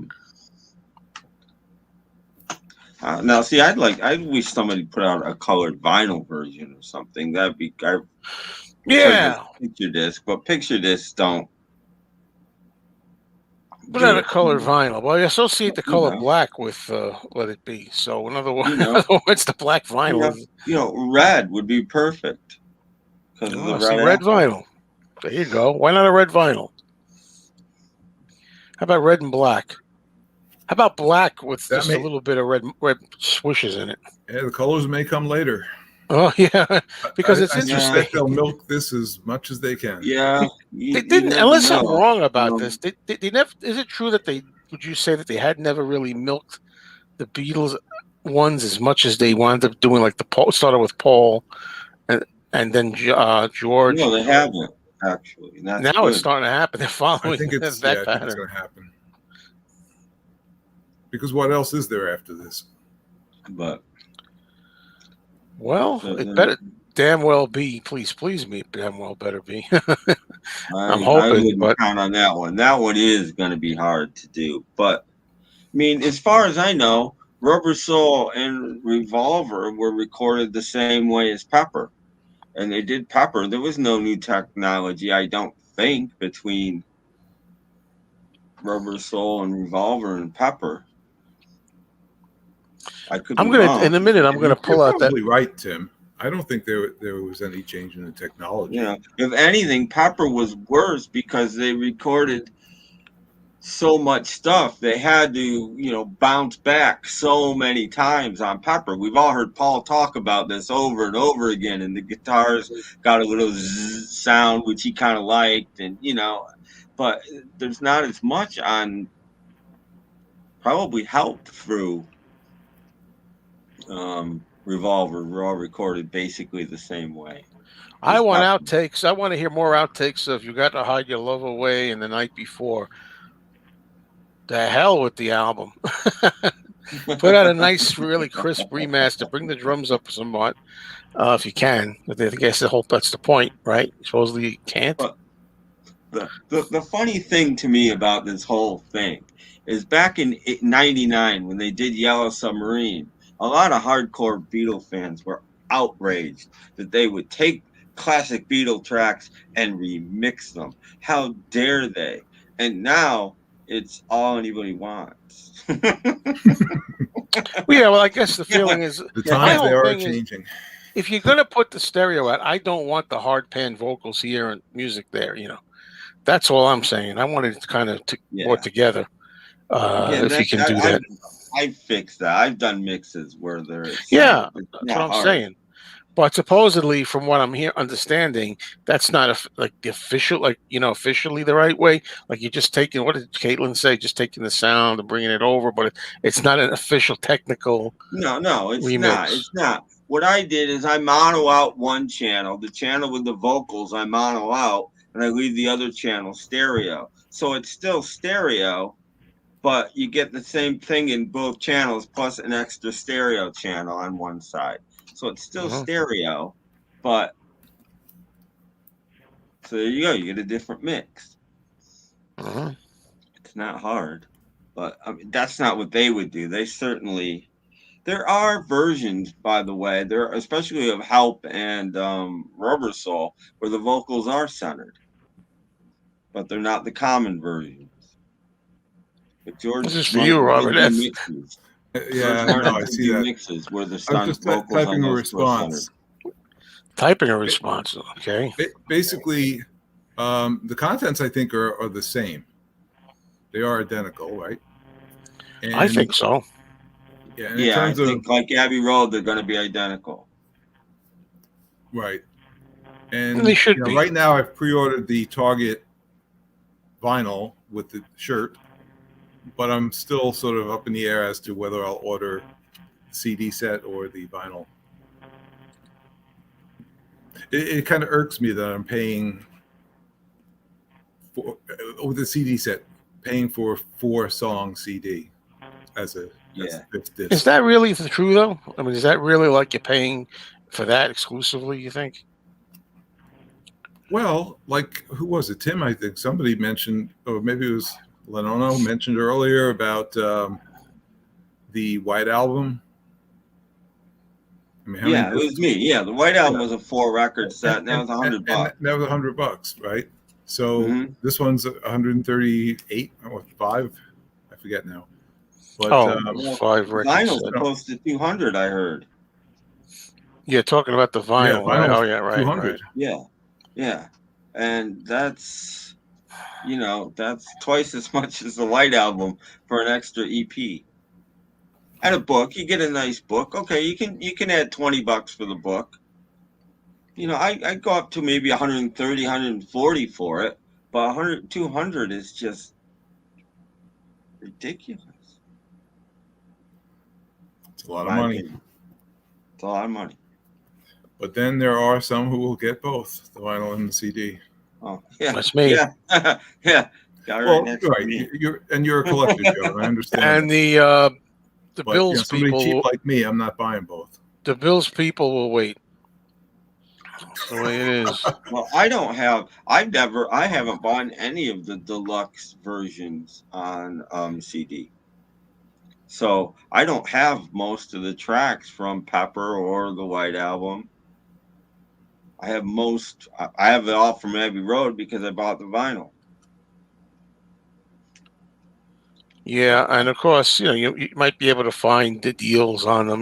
see, I wish somebody put out a colored vinyl version or something. That'd be yeah. Picture disc, but picture discs don't. Put out a colored vinyl. Well, you associate the color black with Let It Be. So, in other words, the black vinyl is. Red would be perfect. Red vinyl. There you go. Why not a red vinyl? How about red and black? How about black with just a little bit of red swooshes in it? Yeah, the colors may come later. Oh yeah, because it's interesting. I suspect they'll milk this as much as they can. Yeah, they didn't. Unless I'm wrong about this, they never. Is it true that would you say that they had never really milked the Beatles ones as much as they wound up doing, like the Paul started with Paul, and then George. No, they haven't actually. And that's Now good. it's starting to happen. They're I following think it's that I think it's pattern. going to happen. Because what else is there after this? But Well, it better damn well be. Please me, damn well better be. I'm I hoping, wouldn't but count on that one. That one is going to be hard to do. But I mean, as far as I know, Rubber Soul and Revolver were recorded the same way as Pepper. And they did Pepper. There was no new technology, I don't think, between Rubber Soul and Revolver and Pepper. I could be I'm gonna wrong. in a minute. I'm gonna pull You're out that. probably right, Tim. I don't think there was any change in the technology. You know, if anything, Pepper was worse because they recorded so much stuff. They had to, you know, bounce back so many times on Pepper. We've all heard Paul talk about this over and over again, and the guitars got a little zzz sound, which he kind of liked, and you know, but there's not as much on. Probably helped through Revolver. We're all recorded basically the same way. I want outtakes. I want to hear more outtakes of "You Got to Hide Your Love Away" and "The Night Before." The hell with the album. Put out a nice, really crisp remaster. Bring the drums up somewhat, if you can. I guess that's the point, right? Supposedly you can't. But the funny thing to me about this whole thing is back in '99 when they did Yellow Submarine, a lot of hardcore Beatle fans were outraged that they would take classic Beatle tracks and remix them. How dare they? And now it's all anybody wants. Well, yeah, well, I guess the feeling is the times they are changing. If you're gonna put the stereo out, I don't want the hard pan vocals here and music there. You know, that's all I'm saying. I want it kind of more together. If you can do that, I fixed that. I've done mixes where there is. Yeah, that's what I'm saying. But supposedly, from what I'm understanding, that's not like the official, officially the right way. Like you're just taking, what did Caitlin say? Just taking the sound and bringing it over, but it's not an official technical. No, it's remix. not. It's not. What I did is I mono out one channel, the channel with the vocals. I mono out, and I leave the other channel stereo. So it's still stereo, but you get the same thing in both channels, plus an extra stereo channel on one side. So it's still stereo, but so there you go. You get a different mix. It's not hard, but I mean, that's not what they would do. They certainly. There are versions, by the way, there especially of Help and Rubber Soul, where the vocals are centered, but they're not the common versions. But George, this is for you, Robert. Mixes. Yeah, no, I see that. Mixes where the I'm just typing a response. Typing a response, okay. Basically, the contents I think are the same. They are identical, right? And I think so. Yeah, I think like Abbey Road, they're going to be identical. Right. And they should be. Right now, I've pre-ordered the Target vinyl with the shirt, but I'm still sort of up in the air as to whether I'll order the CD set or the vinyl. It kind of irks me that I'm paying for with the CD set, paying for a 4-song CD as a fifth disc. Is that really true though? I mean, is that really like you're paying for that exclusively? You think? Well, like who was it? Tim, I think somebody mentioned, or maybe it was Lenono mentioned earlier about the White Album. I mean, it was me. Yeah, the White Album was a 4-record set, and that was $100. That was $100, right? So this one's 138 or 5. I forget now. But, 5 records. Vinyl's close to 200. I heard. Yeah, talking about the vinyl. Yeah, right? Oh yeah, right. 200. Right. Yeah, and that's that's twice as much as the White Album for an extra EP. And a book, you get a nice book. Okay, you can add $20 for the book. I go up to maybe 130, 140 for it, but 200 is just ridiculous. It's a lot of My money. opinion. It's a lot of money. But then there are some who will get both the vinyl and the CD. Oh, yeah. That's me. Yeah. Yeah. Got it Well, right next to right. me. You're a collector, Joe. I understand. And that. the But Bills somebody people, cheap like me, I'm not buying both. the Bills people will wait. That's the way it is. Well, I haven't bought any of the deluxe versions on CD. So I don't have most of the tracks from Pepper or the White Album. I have it all from Abbey Road because I bought the vinyl. Yeah, and of course, you might be able to find the deals on them.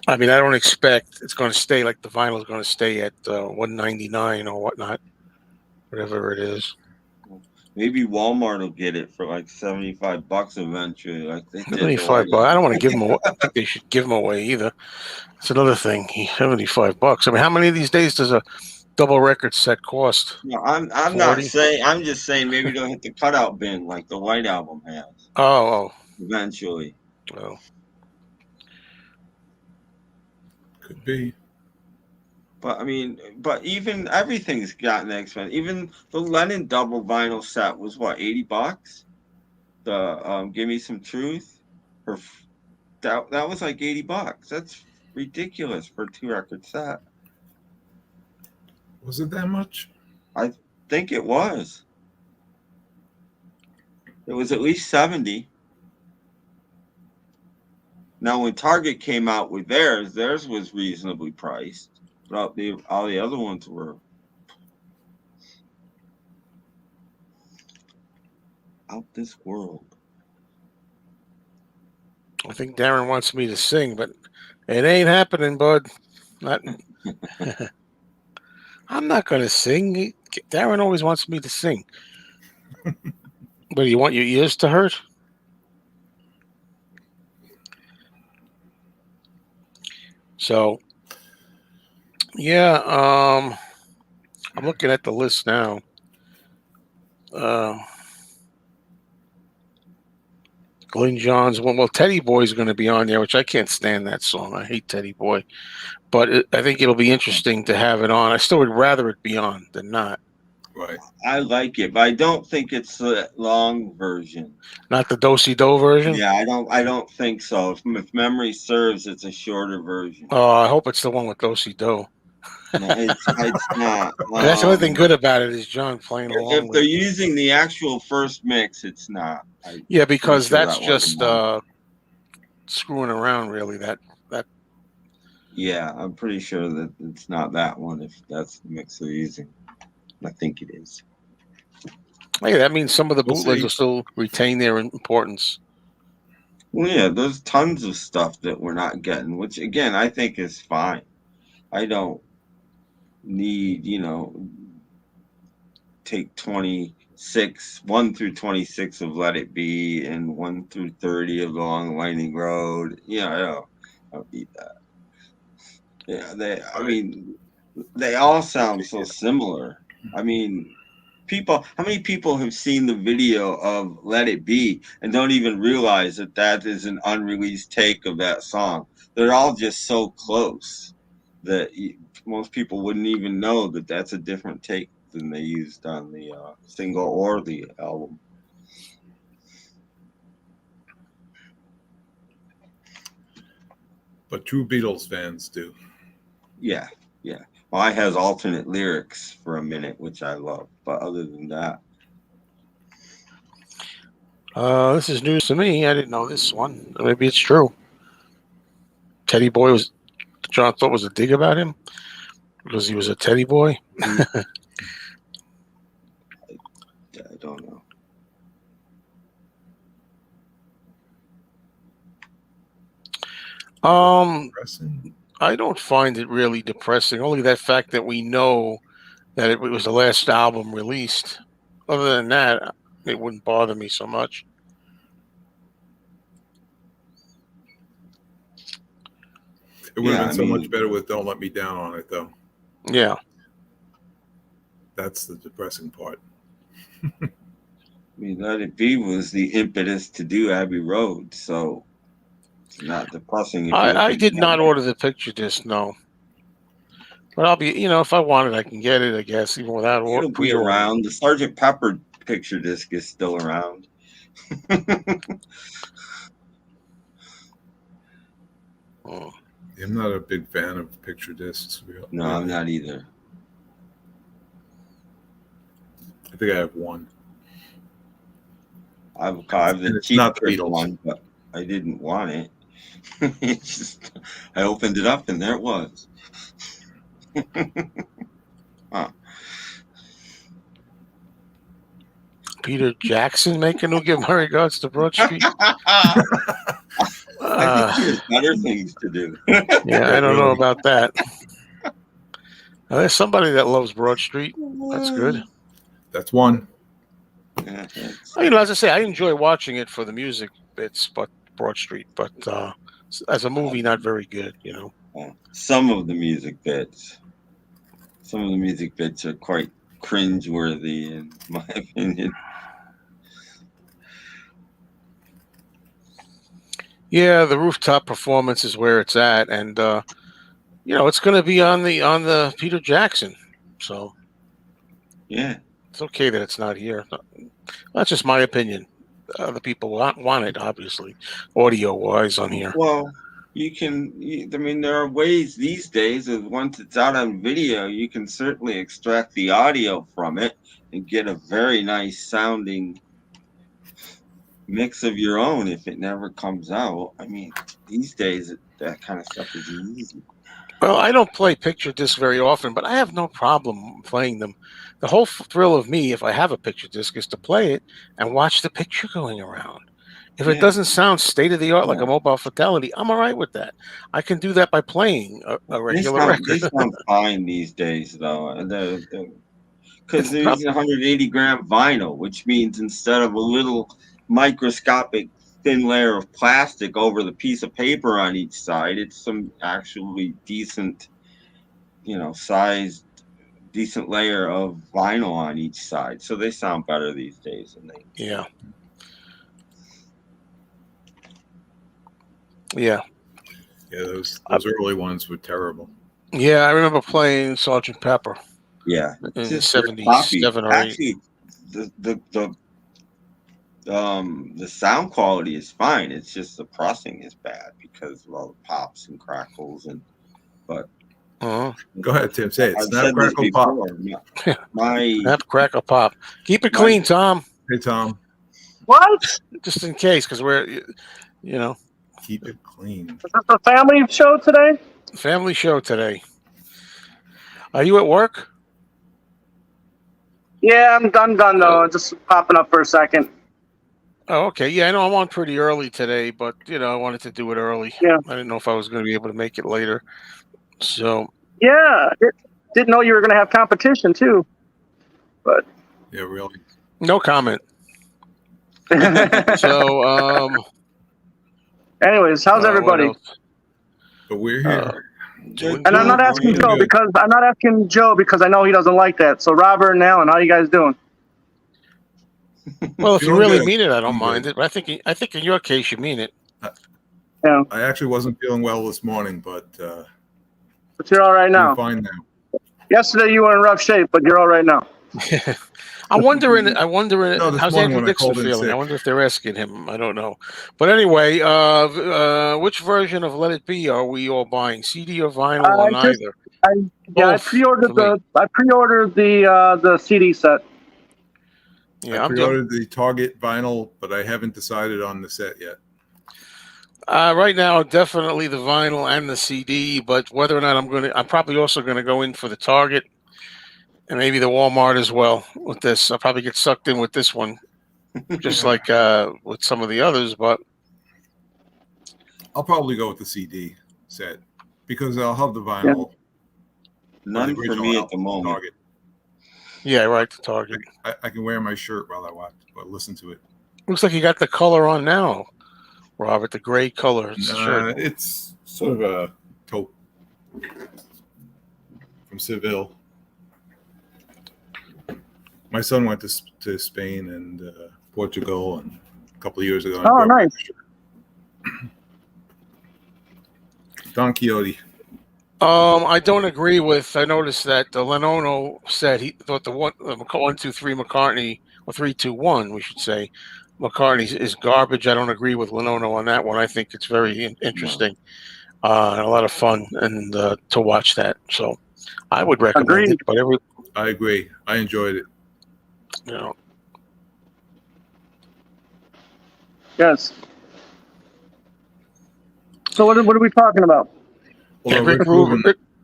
I mean, I don't expect it's going to stay like the vinyl is going to stay at $199 or whatnot, whatever it is. Maybe Walmart will get it for like $75 eventually, like they did. 75 bucks. I don't want to give them away. I don't think they should give them away either. That's another thing. 75 bucks. I mean, how many of these days does a double record set cost? No, I'm 40? not saying. I'm just saying maybe they'll hit the cutout bin like the White Album has Oh, eventually. well. Could be. But I mean, even everything's gotten expensive. Even the Lennon double vinyl set was what, $80? The Give Me Some Truth, or that was like $80. That's ridiculous for a 2-record set. Was it that much? I think it was. It was at least 70. Now, when Target came out with theirs was reasonably priced. But all the other ones were out this world. I think Darren wants me to sing, but it ain't happening, bud. Not. I'm not going to sing. Darren always wants me to sing. But you want your ears to hurt? So, yeah, I'm looking at the list now. Glyn Johns. Well, Teddy Boy's going to be on there, which I can't stand that song. I hate Teddy Boy. But I think it'll be interesting to have it on. I still would rather it be on than not. Right. I like it, but I don't think it's the long version. Not the Do-Si-Do version? Yeah, I don't think so. If memory serves, it's a shorter version. Oh, I hope it's the one with Do-Si-Do. No, it's not. That's the only thing good about it is John playing along. If they're using the actual first mix, it's not. Yeah, because sure that's that just wasn't screwing around, really. That. Yeah, I'm pretty sure that it's not that one. If that's the mix they're using, I think it is. Hey, that means some of the We'll bootlegs see. will still retain their importance. Well, yeah, there's tons of stuff that we're not getting, which again I think is fine. I don't need, take 26, 1 through 26 of Let It Be and 1 through 30 of The Long Winding Road. I don't need that. Yeah, I mean, they all sound so similar. I mean, how many people have seen the video of Let It Be and don't even realize that is an unreleased take of that song? They're all just so close that most people wouldn't even know that that's a different take than they used on the single or the album. But true Beatles fans do. Yeah. Well, I has alternate lyrics for a minute, which I love. But other than that, This is news to me. I didn't know this one. Maybe it's true. Teddy Boy John thought was a dig about him because he was a Teddy Boy. I don't know. Depressing. I don't find it really depressing. Only that fact that we know that it was the last album released. Other than that, it wouldn't bother me so much. It would have been so much better with Don't Let Me Down on it, though. Yeah. That's the depressing part. I mean, Let It Be was the impetus to do Abbey Road, so It's not depressing. If you I look did at not order the picture disc, no. But I'll be, if I want it, I can get it, I guess, even without It'll be pre-order. around. The Sergeant Pepper picture disc is still around. Oh. I'm not a big fan of picture discs. No, I'm not either. I think I have one. I have the It's cheap not the trick Beatles. one, but I didn't want it. It's just, I opened it up and there it was. Huh. Peter Jackson making who give my regards to Broad Street. I think he has better things to do. Yeah, I don't know about that. There's somebody that loves Broad Street. That's good. That's one. Yeah, As I say, I enjoy watching it for the music bits, but Broad Street. But as a movie, not very good. some of the music bits. Some of the music bits are quite cringeworthy, in my opinion. Yeah, the Rooftop performance is where it's at, and it's going to be on the Peter Jackson, so Yeah. it's okay that it's not here. That's just my opinion. Other people want it, obviously, audio wise on here. Well, there are ways these days, once it's out on video, you can certainly extract the audio from it and get a very nice sounding mix of your own if it never comes out. I mean, these days, that kind of stuff is easy. Well, I don't play picture disc very often, but I have no problem playing them. The whole thrill of me, if I have a picture disc, is to play it and watch the picture going around. If it doesn't sound state of the art like a mobile fidelity, I'm all right with that. I can do that by playing a regular record. They sound fine these days, though. Because they're using 180 gram vinyl, which means instead of a little microscopic thin layer of plastic over the piece of paper on each side, it's some actually decent, sized, decent layer of vinyl on each side. So they sound better these days. Yeah. Yeah. Yeah, those early ones were terrible. Yeah, I remember playing Sergeant Pepper. Yeah, in the 77 or 8. Actually, the sound quality is fine. It's just the pressing is bad because of all the pops and crackles But Uh-huh. Go ahead, Tim. Say it. I've Snap, said this crackle, pop. before. Snap, crackle, pop. Keep it clean, Tom. Hey, Tom. What? Just in case, because we're, Keep it clean. Is this a family show today? Family show today. Are you at work? Yeah, I'm done though. Just popping up for a second. Oh, okay. Yeah, I know I'm on pretty early today, but I wanted to do it early. Yeah. I didn't know if I was going to be able to make it later. So. Yeah, didn't know you were going to have competition too. But. Yeah, really. No comment. So. Anyways, how's everybody? But we're here. And I'm not asking Joe because I know he doesn't like that. So Robert and Alan, how you guys doing? Well, if you really mean it, I don't mind it. But I think in your case, you mean it. Yeah. I actually wasn't feeling well this morning, but you're all right now. I'm fine now. Yesterday you were in rough shape, but you're all right now. I'm wondering how's Andrew Dixon feeling? Sick. I wonder if they're asking him. I don't know. But anyway, which version of Let It Be are we all buying? CD or vinyl or neither? I pre-ordered the CD set. Yeah, I pre-ordered the Target vinyl, but I haven't decided on the set yet. Right now, definitely the vinyl and the CD. But whether or not I'm probably also going to go in for the Target. And maybe the Walmart as well with this. I'll probably get sucked in with this one, just like with some of the others. But I'll probably go with the CD set because I'll have the vinyl. Yeah. None for me at the moment. Target. Yeah, right. The Target. I can wear my shirt while I watch or listen to it. Looks like you got the color on now, Robert. The gray color. It's sort of a taupe from Seville. My son went to Spain and Portugal and a couple of years ago. Oh, nice. Don Quixote. I don't agree with. I noticed that Lenono said he thought the 1-2-3 McCartney, or 3-2-1, we should say, McCartney is garbage. I don't agree with Lenono on that one. I think it's very interesting and a lot of fun and to watch that. So I would recommend Agreed. it. But I agree. I enjoyed it. you know, Yes. So what are we talking about? Although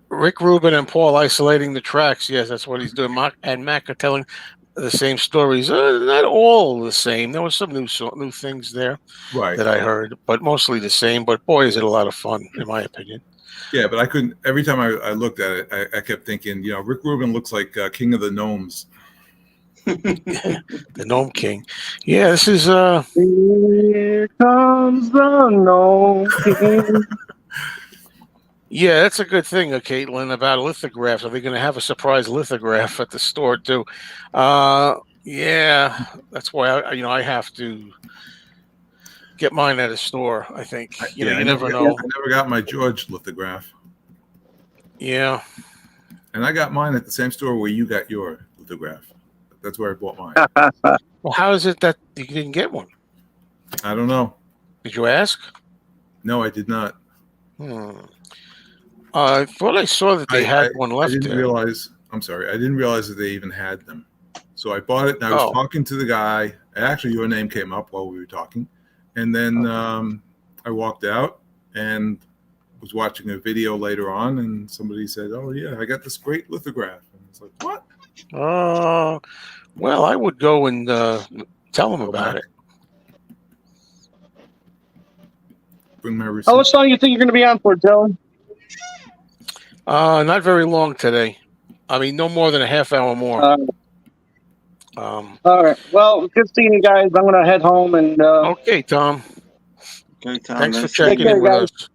Rick Rubin and Paul isolating the tracks. Yes, that's what he's doing. And Mac are telling the same stories. Not all the same. There was some new things there right. that I heard, but mostly the same. But boy, is it a lot of fun, in my opinion. Yeah, but I couldn't. Every time I looked at it, I kept thinking, Rick Rubin looks like King of the Gnomes. The Gnome King. Yeah, this is Here comes the Gnome King. Yeah, that's a good thing, Caitlin, about lithographs. Are they going to have a surprise lithograph at the store too? Yeah, that's why I have to get mine at a store. I think you never know. I never got my George lithograph. Yeah, and I got mine at the same store where you got your lithograph. That's where I bought mine. Well, how is it that you didn't get one? I don't know. Did you ask? No, I did not. I thought I saw that they had one left. I didn't realize. I'm sorry. I didn't realize that they even had them. So I bought it, and I was talking to the guy. Actually, your name came up while we were talking, and then I walked out and was watching a video later on, and somebody said, "Oh yeah, I got this great lithograph." And I was like, "What?" Well, I would go and tell them about it. Bring my receipt. How much long do you think you're going to be on for, Joe? Not very long today. I mean, no more than a half hour more. All right. Well, good seeing you guys. I'm going to head home and. Okay, Tom. Okay, Tom. Thanks for checking in with us.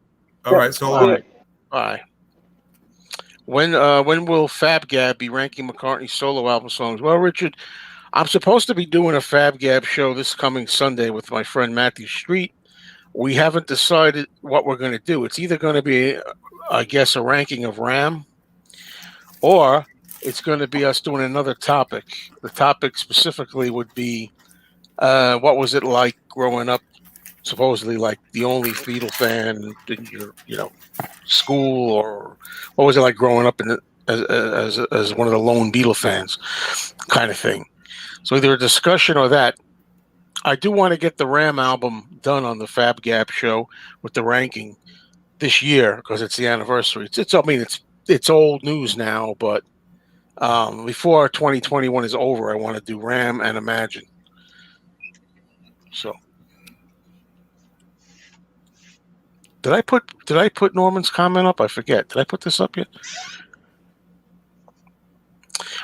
All right. So long. Bye. When will Fab Gab be ranking McCartney's solo album songs? Well, Richard, I'm supposed to be doing a Fab Gab show this coming Sunday with my friend Matthew Street. We haven't decided what we're going to do. It's either going to be, I guess, a ranking of Ram, or it's going to be us doing another topic. The topic specifically would be, what was it like growing up, supposedly like the only Beatle fan in your, school, or what was it like growing up as one of the lone Beatle fans, kind of thing. So either a discussion or that. I do want to get the Ram album done on the Fab Gab show with the ranking this year because it's the anniversary. It's old news now, but before 2021 is over, I want to do Ram and Imagine. So, did I put Norman's comment up? I forget. Did I put this up yet?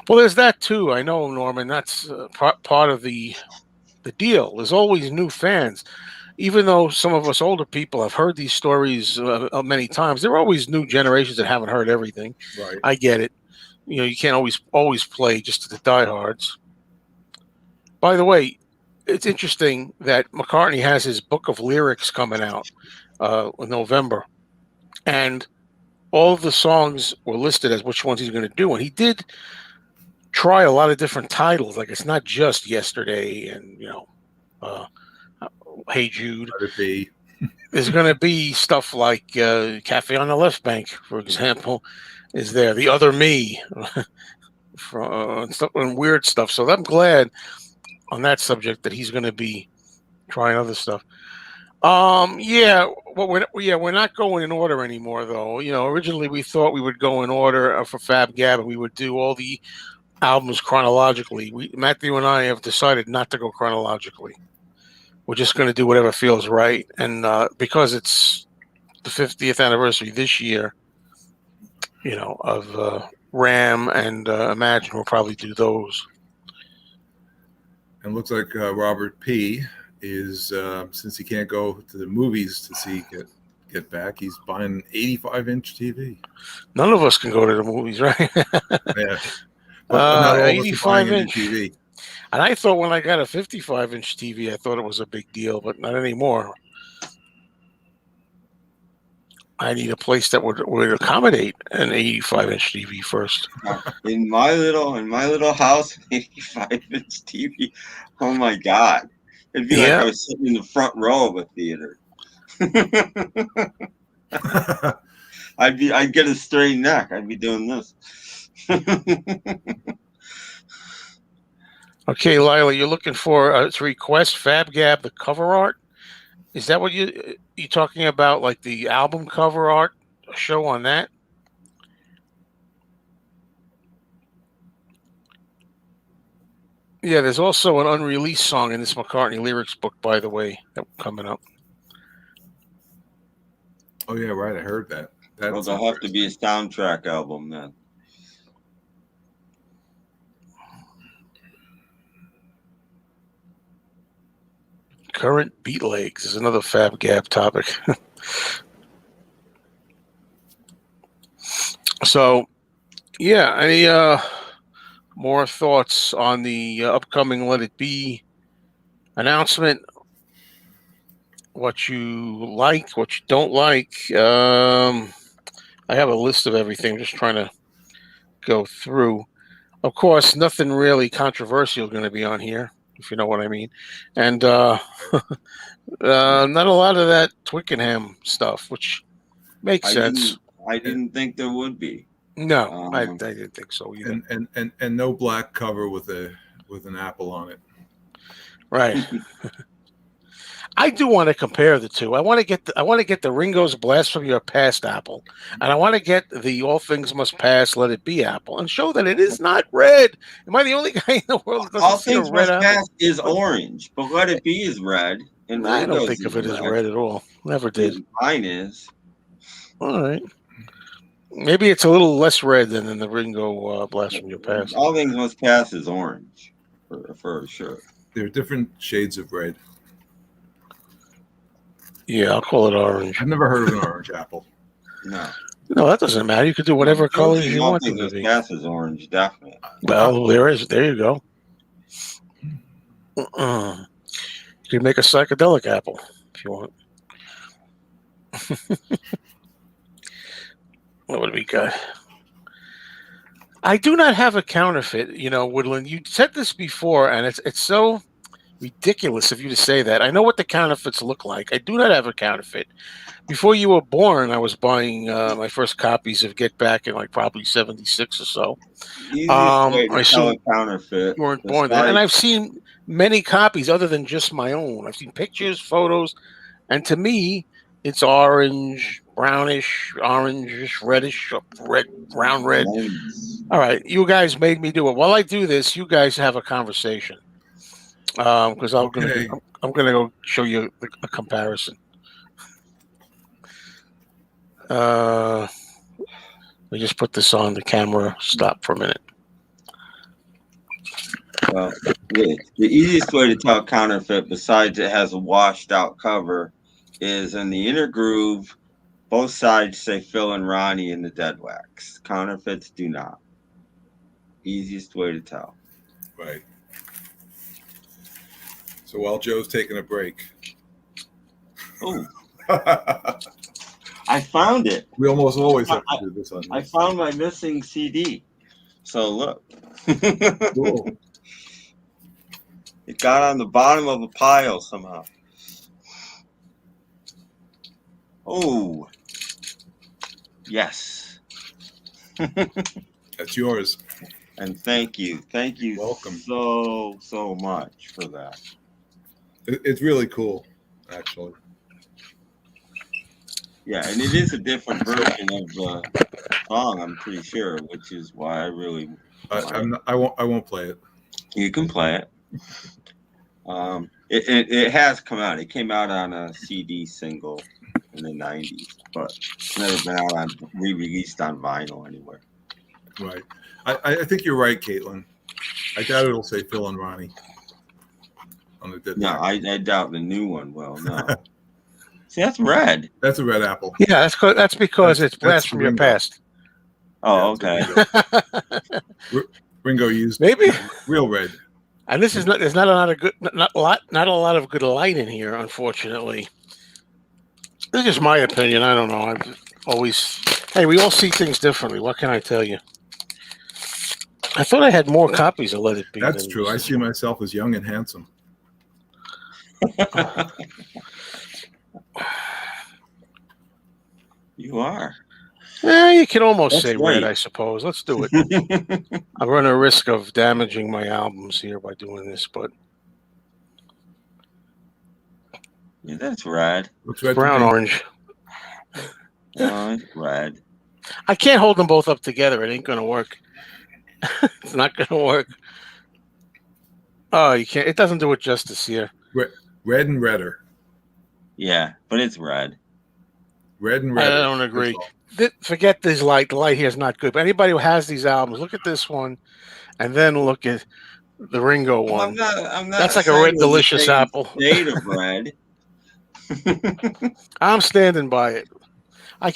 Well, there's that too. I know, Norman. That's part of the deal. There's always new fans. Even though some of us older people have heard these stories many times, there are always new generations that haven't heard everything. Right. I get it. You can't always play just to the diehards. By the way, it's interesting that McCartney has his book of lyrics coming out in November, and all of the songs were listed as which ones he's going to do, and he did try a lot of different titles. Like it's not just Yesterday and Hey Jude. Let it be. There's going to be stuff like Cafe on the Left Bank, for example, is there. The Other Me, and weird stuff. So I'm glad on that subject that he's going to be trying other stuff. We're not going in order anymore, though. Originally we thought we would go in order for Fab Gab, and we would do all the albums chronologically. Matthew and I have decided not to go chronologically. We're just going to do whatever feels right, and because it's the 50th anniversary this year, of Ram and Imagine, we'll probably do those. And looks like Robert P. is since he can't go to the movies to see Get Back, he's buying an 85-inch TV. None of us can go to the movies, right? Yeah. But 85-inch TV. And I thought when I got a 55-inch TV, I thought it was a big deal, but not anymore. I need a place that would accommodate an 85-inch TV first. In my little house, 85-inch TV. Oh my God. It'd be like Yeah. I was sitting in the front row of a theater. I'd get a straight neck. I'd be doing this. Okay, Lila, you're looking for to request FabGab the cover art. Is that what you talking about? Like the album cover art show on that? Yeah, there's also an unreleased song in this McCartney lyrics book, by the way, that coming up. Oh yeah, right. I heard that. Well, there'll have to be a soundtrack album then. Current beat legs is another FabGab topic. So, yeah, any more thoughts on the upcoming Let It Be announcement? What you like, what you don't like. I have a list of everything. I'm just trying to go through. Of course, nothing really controversial going to be on here, if you know what I mean. And not a lot of that Twickenham stuff, which makes sense. I didn't think there would be. No, I didn't think so either. And no black cover with an apple on it. Right. I do want to compare the two. I want to get the Ringo's Blast from Your Past apple, and I want to get the All Things Must Pass Let It Be apple, and show that it is not red. Am I the only guy in the world that doesn't All see a Things red Must apple? Pass is orange, but Let It Be is red. And I don't Ringo's think of it as red. red at all. Never did. Mine is. All right. Maybe it's a little less red than in the Ringo Blast from Your Past. All Things Must Pass is orange, for sure. There are different shades of red. Yeah, I'll call it orange. I've never heard of an orange apple. No, that doesn't matter. You could do whatever colors you want them to be. Pass is orange, definitely. Well, there you go. You could make a psychedelic apple if you want. What would we got? I do not have a counterfeit. Woodland, you said this before, and it's so ridiculous of you to say that. I know what the counterfeits look like. I do not have a counterfeit. Before you were born, I was buying my first copies of Get Back in probably 76 or so. I assume counterfeit. You weren't born then. And I've seen many copies other than just my own. I've seen pictures, photos, and to me, it's orange, brownish, orangish, reddish, brown red. All right, you guys made me do it. While I do this, you guys have a conversation. Because I'm gonna go show you a comparison. Let me just put this on the camera. Stop for a minute. Well, the easiest way to tell counterfeit, besides it has a washed out cover, is in the inner groove. Both sides say Phil and Ronnie in the dead wax. Counterfeits do not. Easiest way to tell. Right. So while Joe's taking a break. Oh. I found it. We almost always have to do this on this. I found my missing CD. So look. Cool. It got on the bottom of a pile somehow. Oh. Yes. That's yours. And thank you. Thank you. Welcome. So much for that. It's really cool, actually. Yeah, and it is a different version of the song, I'm pretty sure, which is why I really. I won't play it. You can play it. It has come out. It came out on a CD single in the 90s, but it's never been out on re-released on vinyl anywhere. Right. I think you're right, Caitlin. I doubt it'll say Phil and Ronnie on the dead. No, I doubt the new one will. No. See, that's red. That's a red apple. Yeah, that's because it's Blast from Your Past. Oh, okay. Ringo used maybe real red. And this is there's not a lot of good not a lot of good light in here, unfortunately. This is just my opinion. I don't know. I've always. Hey, we all see things differently. What can I tell you? I thought I had more copies of Let It Be. That's than true. I this see one. myself as young and handsome. You are. You can almost That's say right. red, I suppose. Let's do it. I'm running a risk of damaging my albums here by doing this, but Yeah, that's rad. Looks red to brown me. orange. Oh, it's rad. I can't hold them both up together. It ain't gonna work. It's not gonna work. Oh, you can't. It doesn't do it justice here. Red and redder. Yeah, but it's rad. Red and I redder. don't agree. That's all. Forget this light. The light here is not good. But anybody who has these albums, look at this one, and then look at the Ringo one. I'm not That's like a saying red it was the delicious same apple. shade of red. I'm standing by it.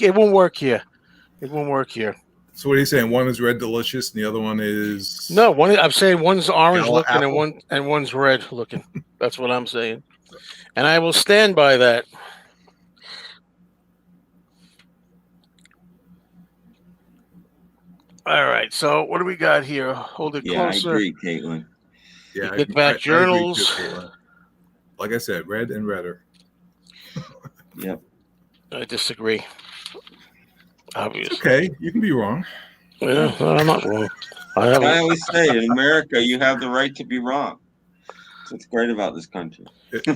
It won't work here. It won't work here. So what are you saying? One is red delicious and the other one is No, I'm saying one's orange Yellow looking apple? and one's red looking. That's what I'm saying, and I will stand by that. All right. So what do we got here? Hold it Yeah, I closer. agree, Caitlin. You yeah. get back I journals. agree too, Caitlin. Like I said, red and redder. Yep. I disagree. Obviously. Okay, you can be wrong. Yeah, no, I'm not wrong. I I always say in America, you have the right to be wrong. That's what's great about this country.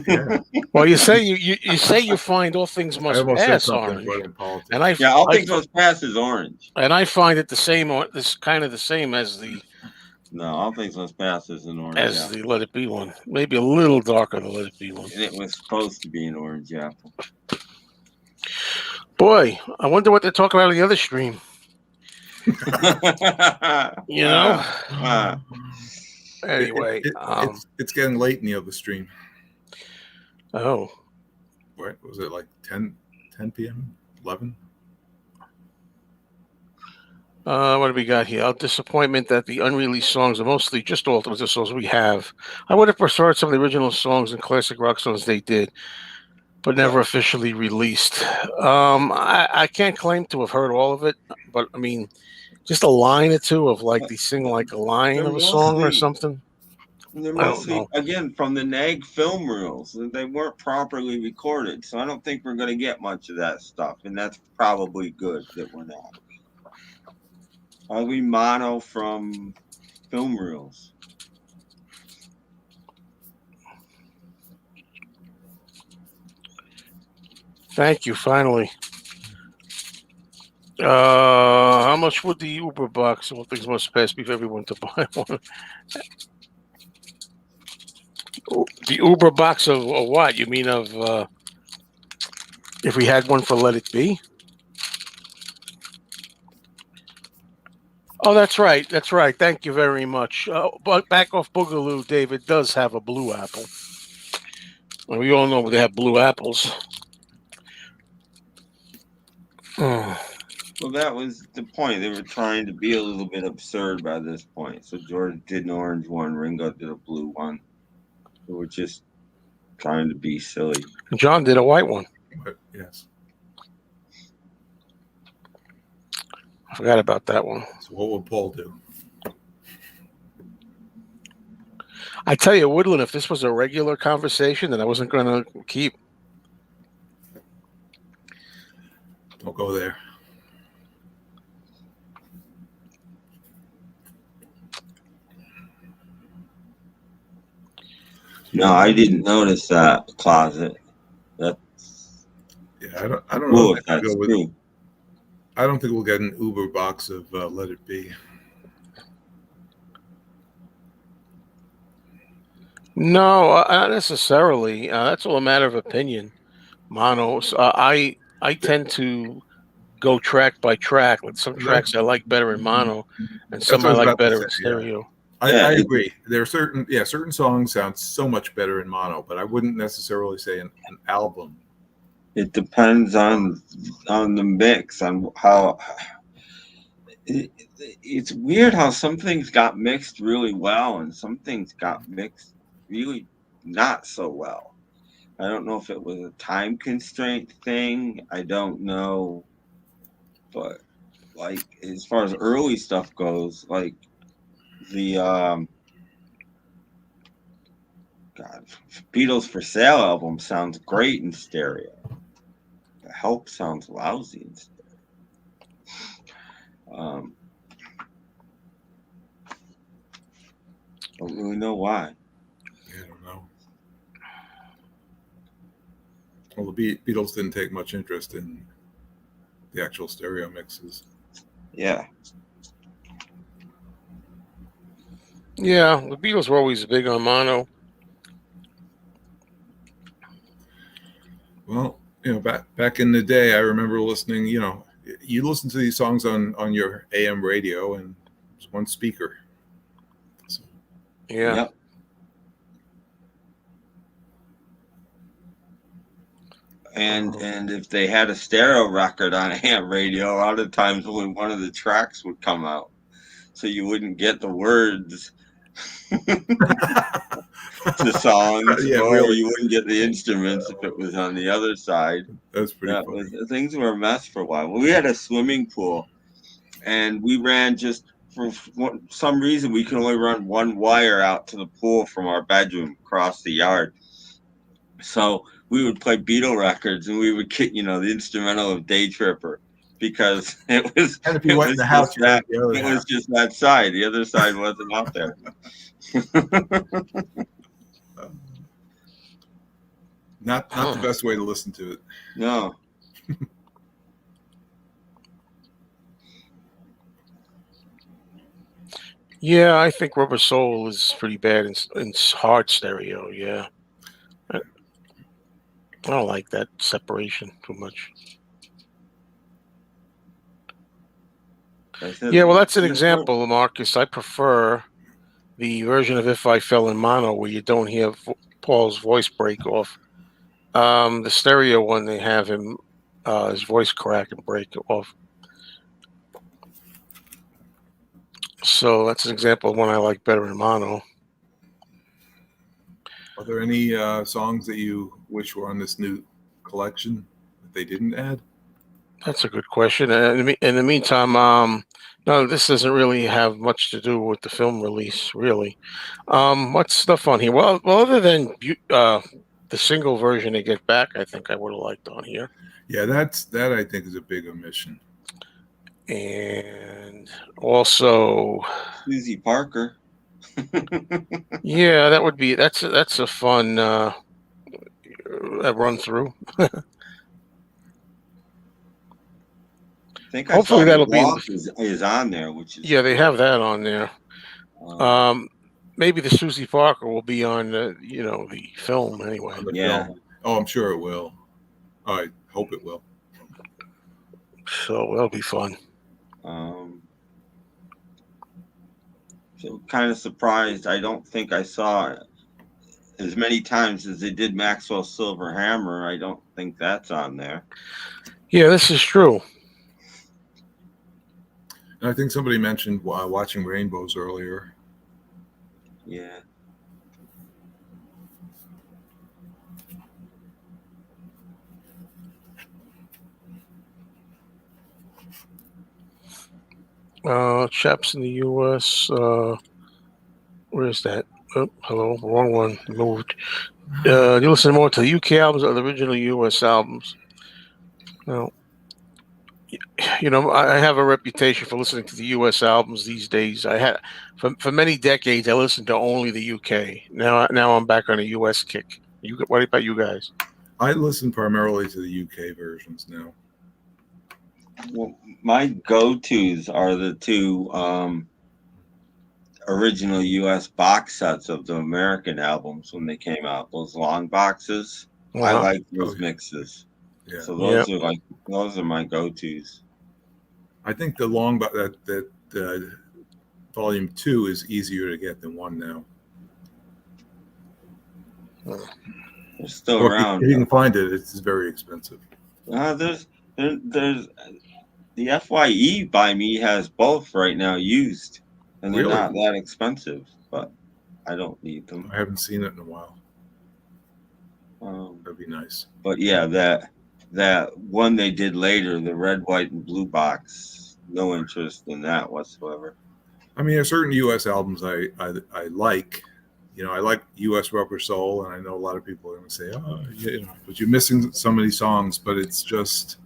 Yeah. Well, you say you say you find all things I must almost said pass something orange, about in politics. and I Yeah, all I, things must pass is orange. and I find it the same. This kind of the same as the No, all things must pass is an orange apple. the Let It Be one. Maybe a little darker than Let It Be one. And it was supposed to be an orange apple. Boy, I wonder what they're talking about in the other stream. You know. Anyway, it's getting late in the other stream. oh, What was it, like 10 p.m., 11? What do we got here? Our disappointment that the unreleased songs are mostly just alternative songs we have. I would have preferred some of the original songs and classic rock songs they did, but never officially released. I can't claim to have heard all of it, but I mean, just a line or two of like they sing like a line They're of a song or mostly- something. They're I don't mostly, know. again, from the NAG film reels. They weren't properly recorded, so I don't think we're going to get much of that stuff, and that's probably good that we're not. Probably mono from film reels. Thank you. Finally. How much would the Uber box and what things must pass before everyone to buy one? The Uber box of what? You mean of if we had one for Let It Be? Oh, that's right. That's right. Thank you very much. But back off Boogaloo, David does have a blue apple. And we all know they have blue apples. Well, that was the point. They were trying to be a little bit absurd by this point. So George did an orange one, Ringo did a blue one. They were just trying to be silly. John did a white one. But yes. I forgot about that one. So what would Paul do? I tell you, Woodland, if this was a regular conversation, then I wasn't going to keep. Don't go there. No, I didn't notice that closet. That's Yeah, I don't know. cool. If I could That's go with- true. I don't think we'll get an Uber box of Let It Be. No, not necessarily. That's all a matter of opinion. Monos. I tend to go track by track. With some tracks I like better in mono, and some what I I was like about to better say, in stereo. Yeah, I it- agree. There are certain songs sound so much better in mono, but I wouldn't necessarily say an album. It depends on the mix, on how. It's weird how some things got mixed really well and some things got mixed really not so well. I don't know if it was a time constraint thing. I don't know, but like as far as early stuff goes, like the God, Beatles for Sale album sounds great in stereo. The Help sounds lousy in stereo. Don't really know why. Yeah, I don't know. Well, the Beatles didn't take much interest in the actual stereo mixes. Yeah. Yeah, the Beatles were always big on mono. Well, back in the day, I remember listening. You listen to these songs on your AM radio, and it was one speaker. So, Yeah. Yep. And if they had a stereo record on AM radio, a lot of times only one of the tracks would come out, so you wouldn't get the words to songs, Yeah, or really. you wouldn't get the instruments if it was on the other side. That's pretty funny. Things were a mess for a while. We had a swimming pool, and we ran for some reason we could only run one wire out to the pool from our bedroom across the yard. So we would play Beatle records, and we would get the instrumental of Day Tripper, because it was And if you went in the house, you heard the other it half. was just that side. The other side wasn't out there. Not the best way to listen to it. No. Yeah, I think Rubber Soul is pretty bad in hard stereo. Yeah. I don't like that separation too much. Yeah, well, that's an example, Marcus. I prefer the version of If I Fell in Mono where you don't hear Paul's voice break off. The stereo one, they have him, his voice crack and break off. So that's an example of one I like better in mono. Are there any songs that you wish were on this new collection that they didn't add? That's a good question. In the meantime, no, this doesn't really have much to do with the film release, really. What's stuff on here? Well, other than the single version they get back, I think I would have liked on here. Yeah, that I think is a big omission. And also Susie Parker. Yeah, that's a fun run through. I think Hopefully that'll be is on there, which is they have that on there. Maybe the Susie Parker will be on the film anyway. Yeah. Film. Oh, I'm sure it will. I hope it will. So that'll be fun. So kind of surprised. I don't think I saw it as many times as they did Maxwell's Silver Hammer. I don't think that's on there. Yeah, this is true. And I think somebody mentioned watching Rainbows earlier. Yeah. Chaps in the U.S. Where is that? Oh, hello, wrong one. Moved. You listen more to the UK albums or the original US albums? Well, I have a reputation for listening to the US albums these days. I had for many decades. I listened to only the UK. Now I'm back on a US kick. What about you guys? I listen primarily to the UK versions now. Well, my go-tos are the two original US box sets of the American albums when they came out. Those long boxes. Uh-huh. I like those mixes. Yeah. So those are my go-tos. I think the long that volume 2 is easier to get than 1 now. They're still around. If you can find it, it's very expensive. There's the FYE by me has both right now used, and they're Really? not that expensive, but I don't need them. I haven't seen it in a while. That'd be nice. But yeah, that one they did later, the red, white, and blue box. No interest in that whatsoever. I mean, there's certain U.S. albums I like. You know, I like U.S. Rubber Soul, and I know a lot of people are going to say, "Oh, you know," but you're missing so many songs. But it's just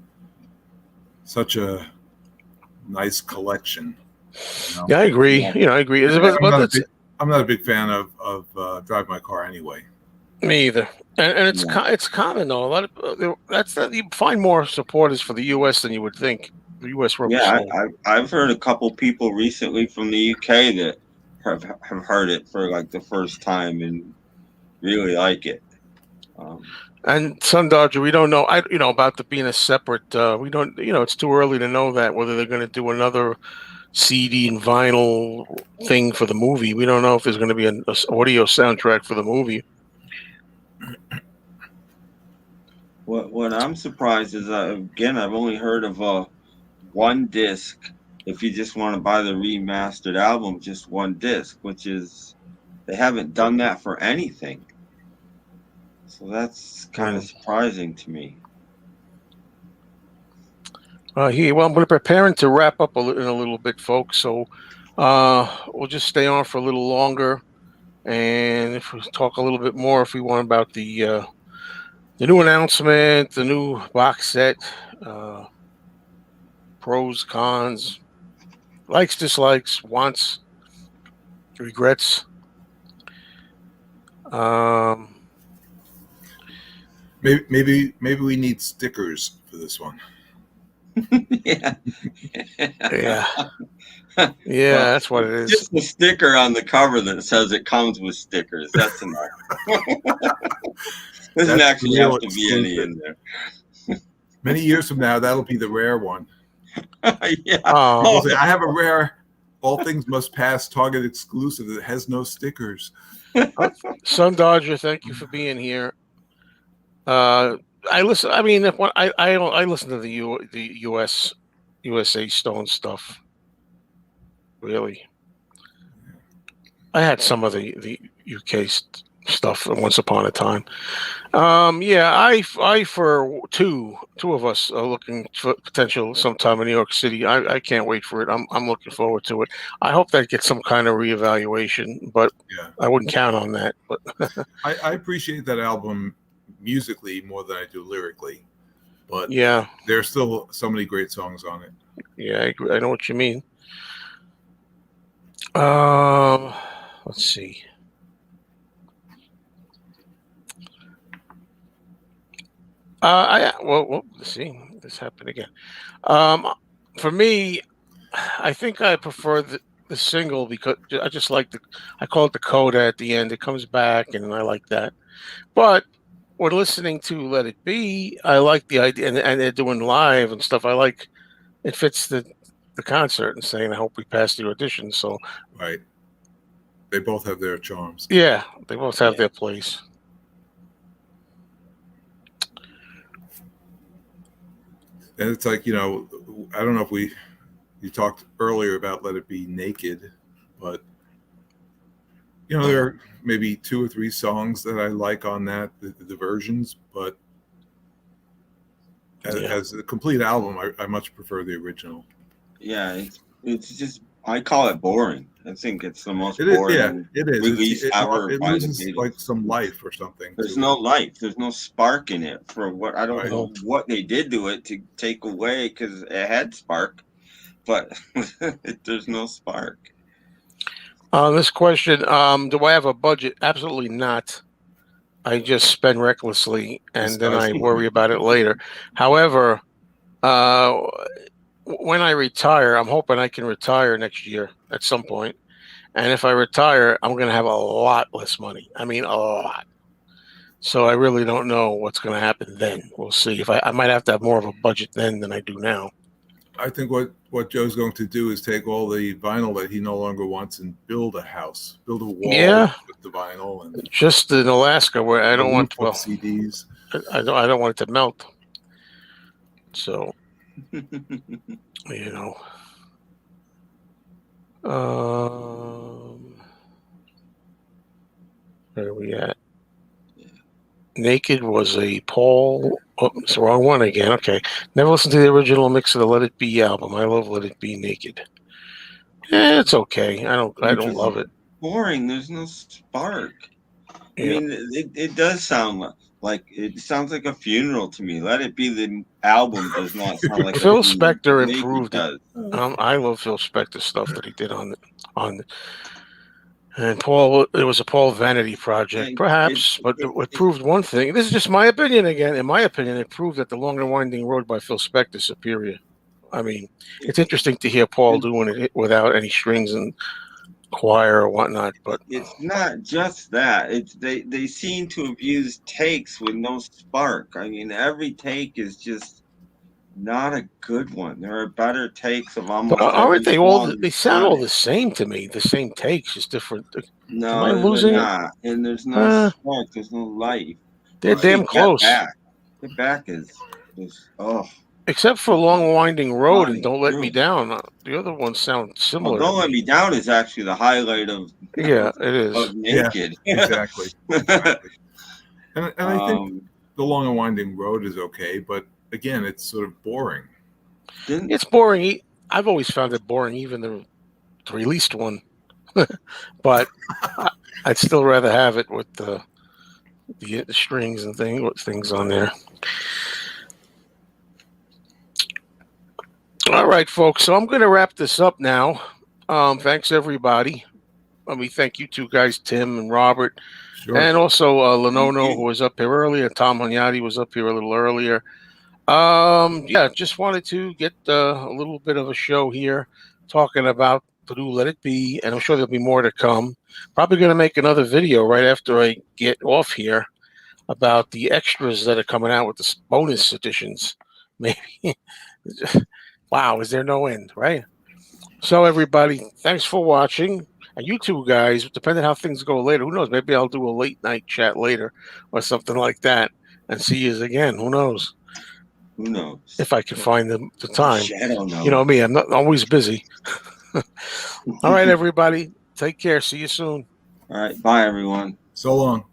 such a nice collection. You know? Yeah, I agree. Yeah. You know, I agree. I'm not a big fan of Drive My Car anyway. Me either. And it's Yeah. it's common though. A lot of you find more supporters for the U.S. than you would think. The U.S. Rubber Yeah, Soul. I've heard a couple people recently from the UK that have heard it for like the first time and really like it. And Sun Dodger, we don't know. About the being a separate. We don't. It's too early to know that whether they're going to do another CD and vinyl thing for the movie. We don't know if there's going to be an audio soundtrack for the movie. What I'm surprised is again I've only heard of one disc. If you just want to buy the remastered album, just one disc, which is they haven't done that for anything. So that's kind of surprising to me. Well, I'm going to preparing to wrap up in a little bit, folks. So we'll just stay on for a little longer, and if we talk a little bit more, if we want about the new announcement, the new box set, pros, cons, likes, dislikes, wants, regrets. Maybe we need stickers for this one. Yeah. Yeah. Well, That's what it is. Just the sticker on the cover that says it comes with stickers. That's enough. Doesn't actually have to be any in there. Many years from now, that'll be the rare one. Yeah. I have a rare All Things Must Pass Target exclusive that has no stickers. Sun Dodger, thank you for being here. I listen. I mean, I listen to the USA Stone stuff. Really, I had some of the UK stuff once upon a time. Yeah, I for two of us are looking for potential sometime in New York City. I can't wait for it. I'm looking forward to it. I hope that gets some kind of reevaluation, but Yeah, I wouldn't count on that. But I appreciate that album musically more than I do lyrically, but yeah, there's still so many great songs on it. yeah, I agree. I know what you mean. Let's see. Let's see. This happened again. For me, I think I prefer the single because I just like I call it the coda at the end. It comes back, and I like that. But when listening to Let It Be, I like the idea, and they're doing live and stuff. I like it fits the concert and saying, I hope we pass the audition. So, Right. They both have their charms. yeah, they both have their place. And it's like, I don't know if you talked earlier about Let It Be Naked, but there are maybe 2 or 3 songs that I like on that, the versions, but as a complete album, I much prefer the original. Yeah, it's just I call it boring. I think it's the most boring. Yeah, it is. Release ever. It loses like some life or something. There's no life. There's no spark in it. For what I don't know what they did to it to take away because it had spark, but there's no spark. This question: do I have a budget? Absolutely not. I just spend recklessly, and then I worry about it later. However, when I retire, I'm hoping I can retire next year at some point. And if I retire, I'm going to have a lot less money. I mean, a lot. So I really don't know what's going to happen then. We'll see. If I might have to have more of a budget then than I do now. I think what Joe's going to do is take all the vinyl that he no longer wants and build a house, build a wall with the vinyl. And just in Alaska where I don't want CDs. I don't want it to melt. So, where are we at? Naked was a Paul. Oh, it's the wrong one again. Okay. Never listened to the original mix of the Let It Be album. I love Let It Be Naked. It's okay. I don't love it. Boring. There's no spark. I Yeah. mean, it does sound like it sounds like a funeral to me. Let It Be the album does not sound like Phil a funeral. Spector Naked improved it. does. I love Phil Spector stuff that he did on. And Paul, it was a Paul vanity project, Like, perhaps, but it proved one thing. This is just my opinion again. In my opinion, it proved that the Long and Winding Road by Phil Spector is superior. I mean, it's interesting to hear Paul doing it without any strings and choir or whatnot, but it's not just that. It's they seem to have used takes with no spark. I mean, every take is just not a good one. There are better takes of almost every aren't they all? song They sound on all it. the same to me. The same takes, just different. Am I No, they're losing it? not. And there's no spark. There's no life. They're damn close. Get back is oh. Except for Long Winding Road and Flying Don't Let through. Me Down. The other ones sound similar. Well, Don't Let Me Down is actually the highlight of Yeah, it is. of Naked. Yeah, exactly. And I think the Long and Winding Road is okay, but again, it's sort of boring. It's boring. I've always found it boring, even the released one. But I'd still rather have it with the strings and things on there. All right, folks. So I'm going to wrap this up now. Thanks, everybody. Let me thank you two guys, Tim and Robert, and also Lenono, who was up here earlier. Tom Hunyadi was up here a little earlier. Yeah, just wanted to get a little bit of a show here talking about the new Let It Be, and I'm sure there'll be more to come. Probably going to make another video right after I get off here about the extras that are coming out with the bonus editions. Maybe. Wow, is there no end, right? So, everybody, thanks for watching. And you two guys, depending on how things go later, who knows? Maybe I'll do a late night chat later or something like that and see you again. Who knows? Who knows? If I can find the time. Shadow knows. You know me, I'm not always busy. All right, everybody. Take care. See you soon. All right. Bye, everyone. So long.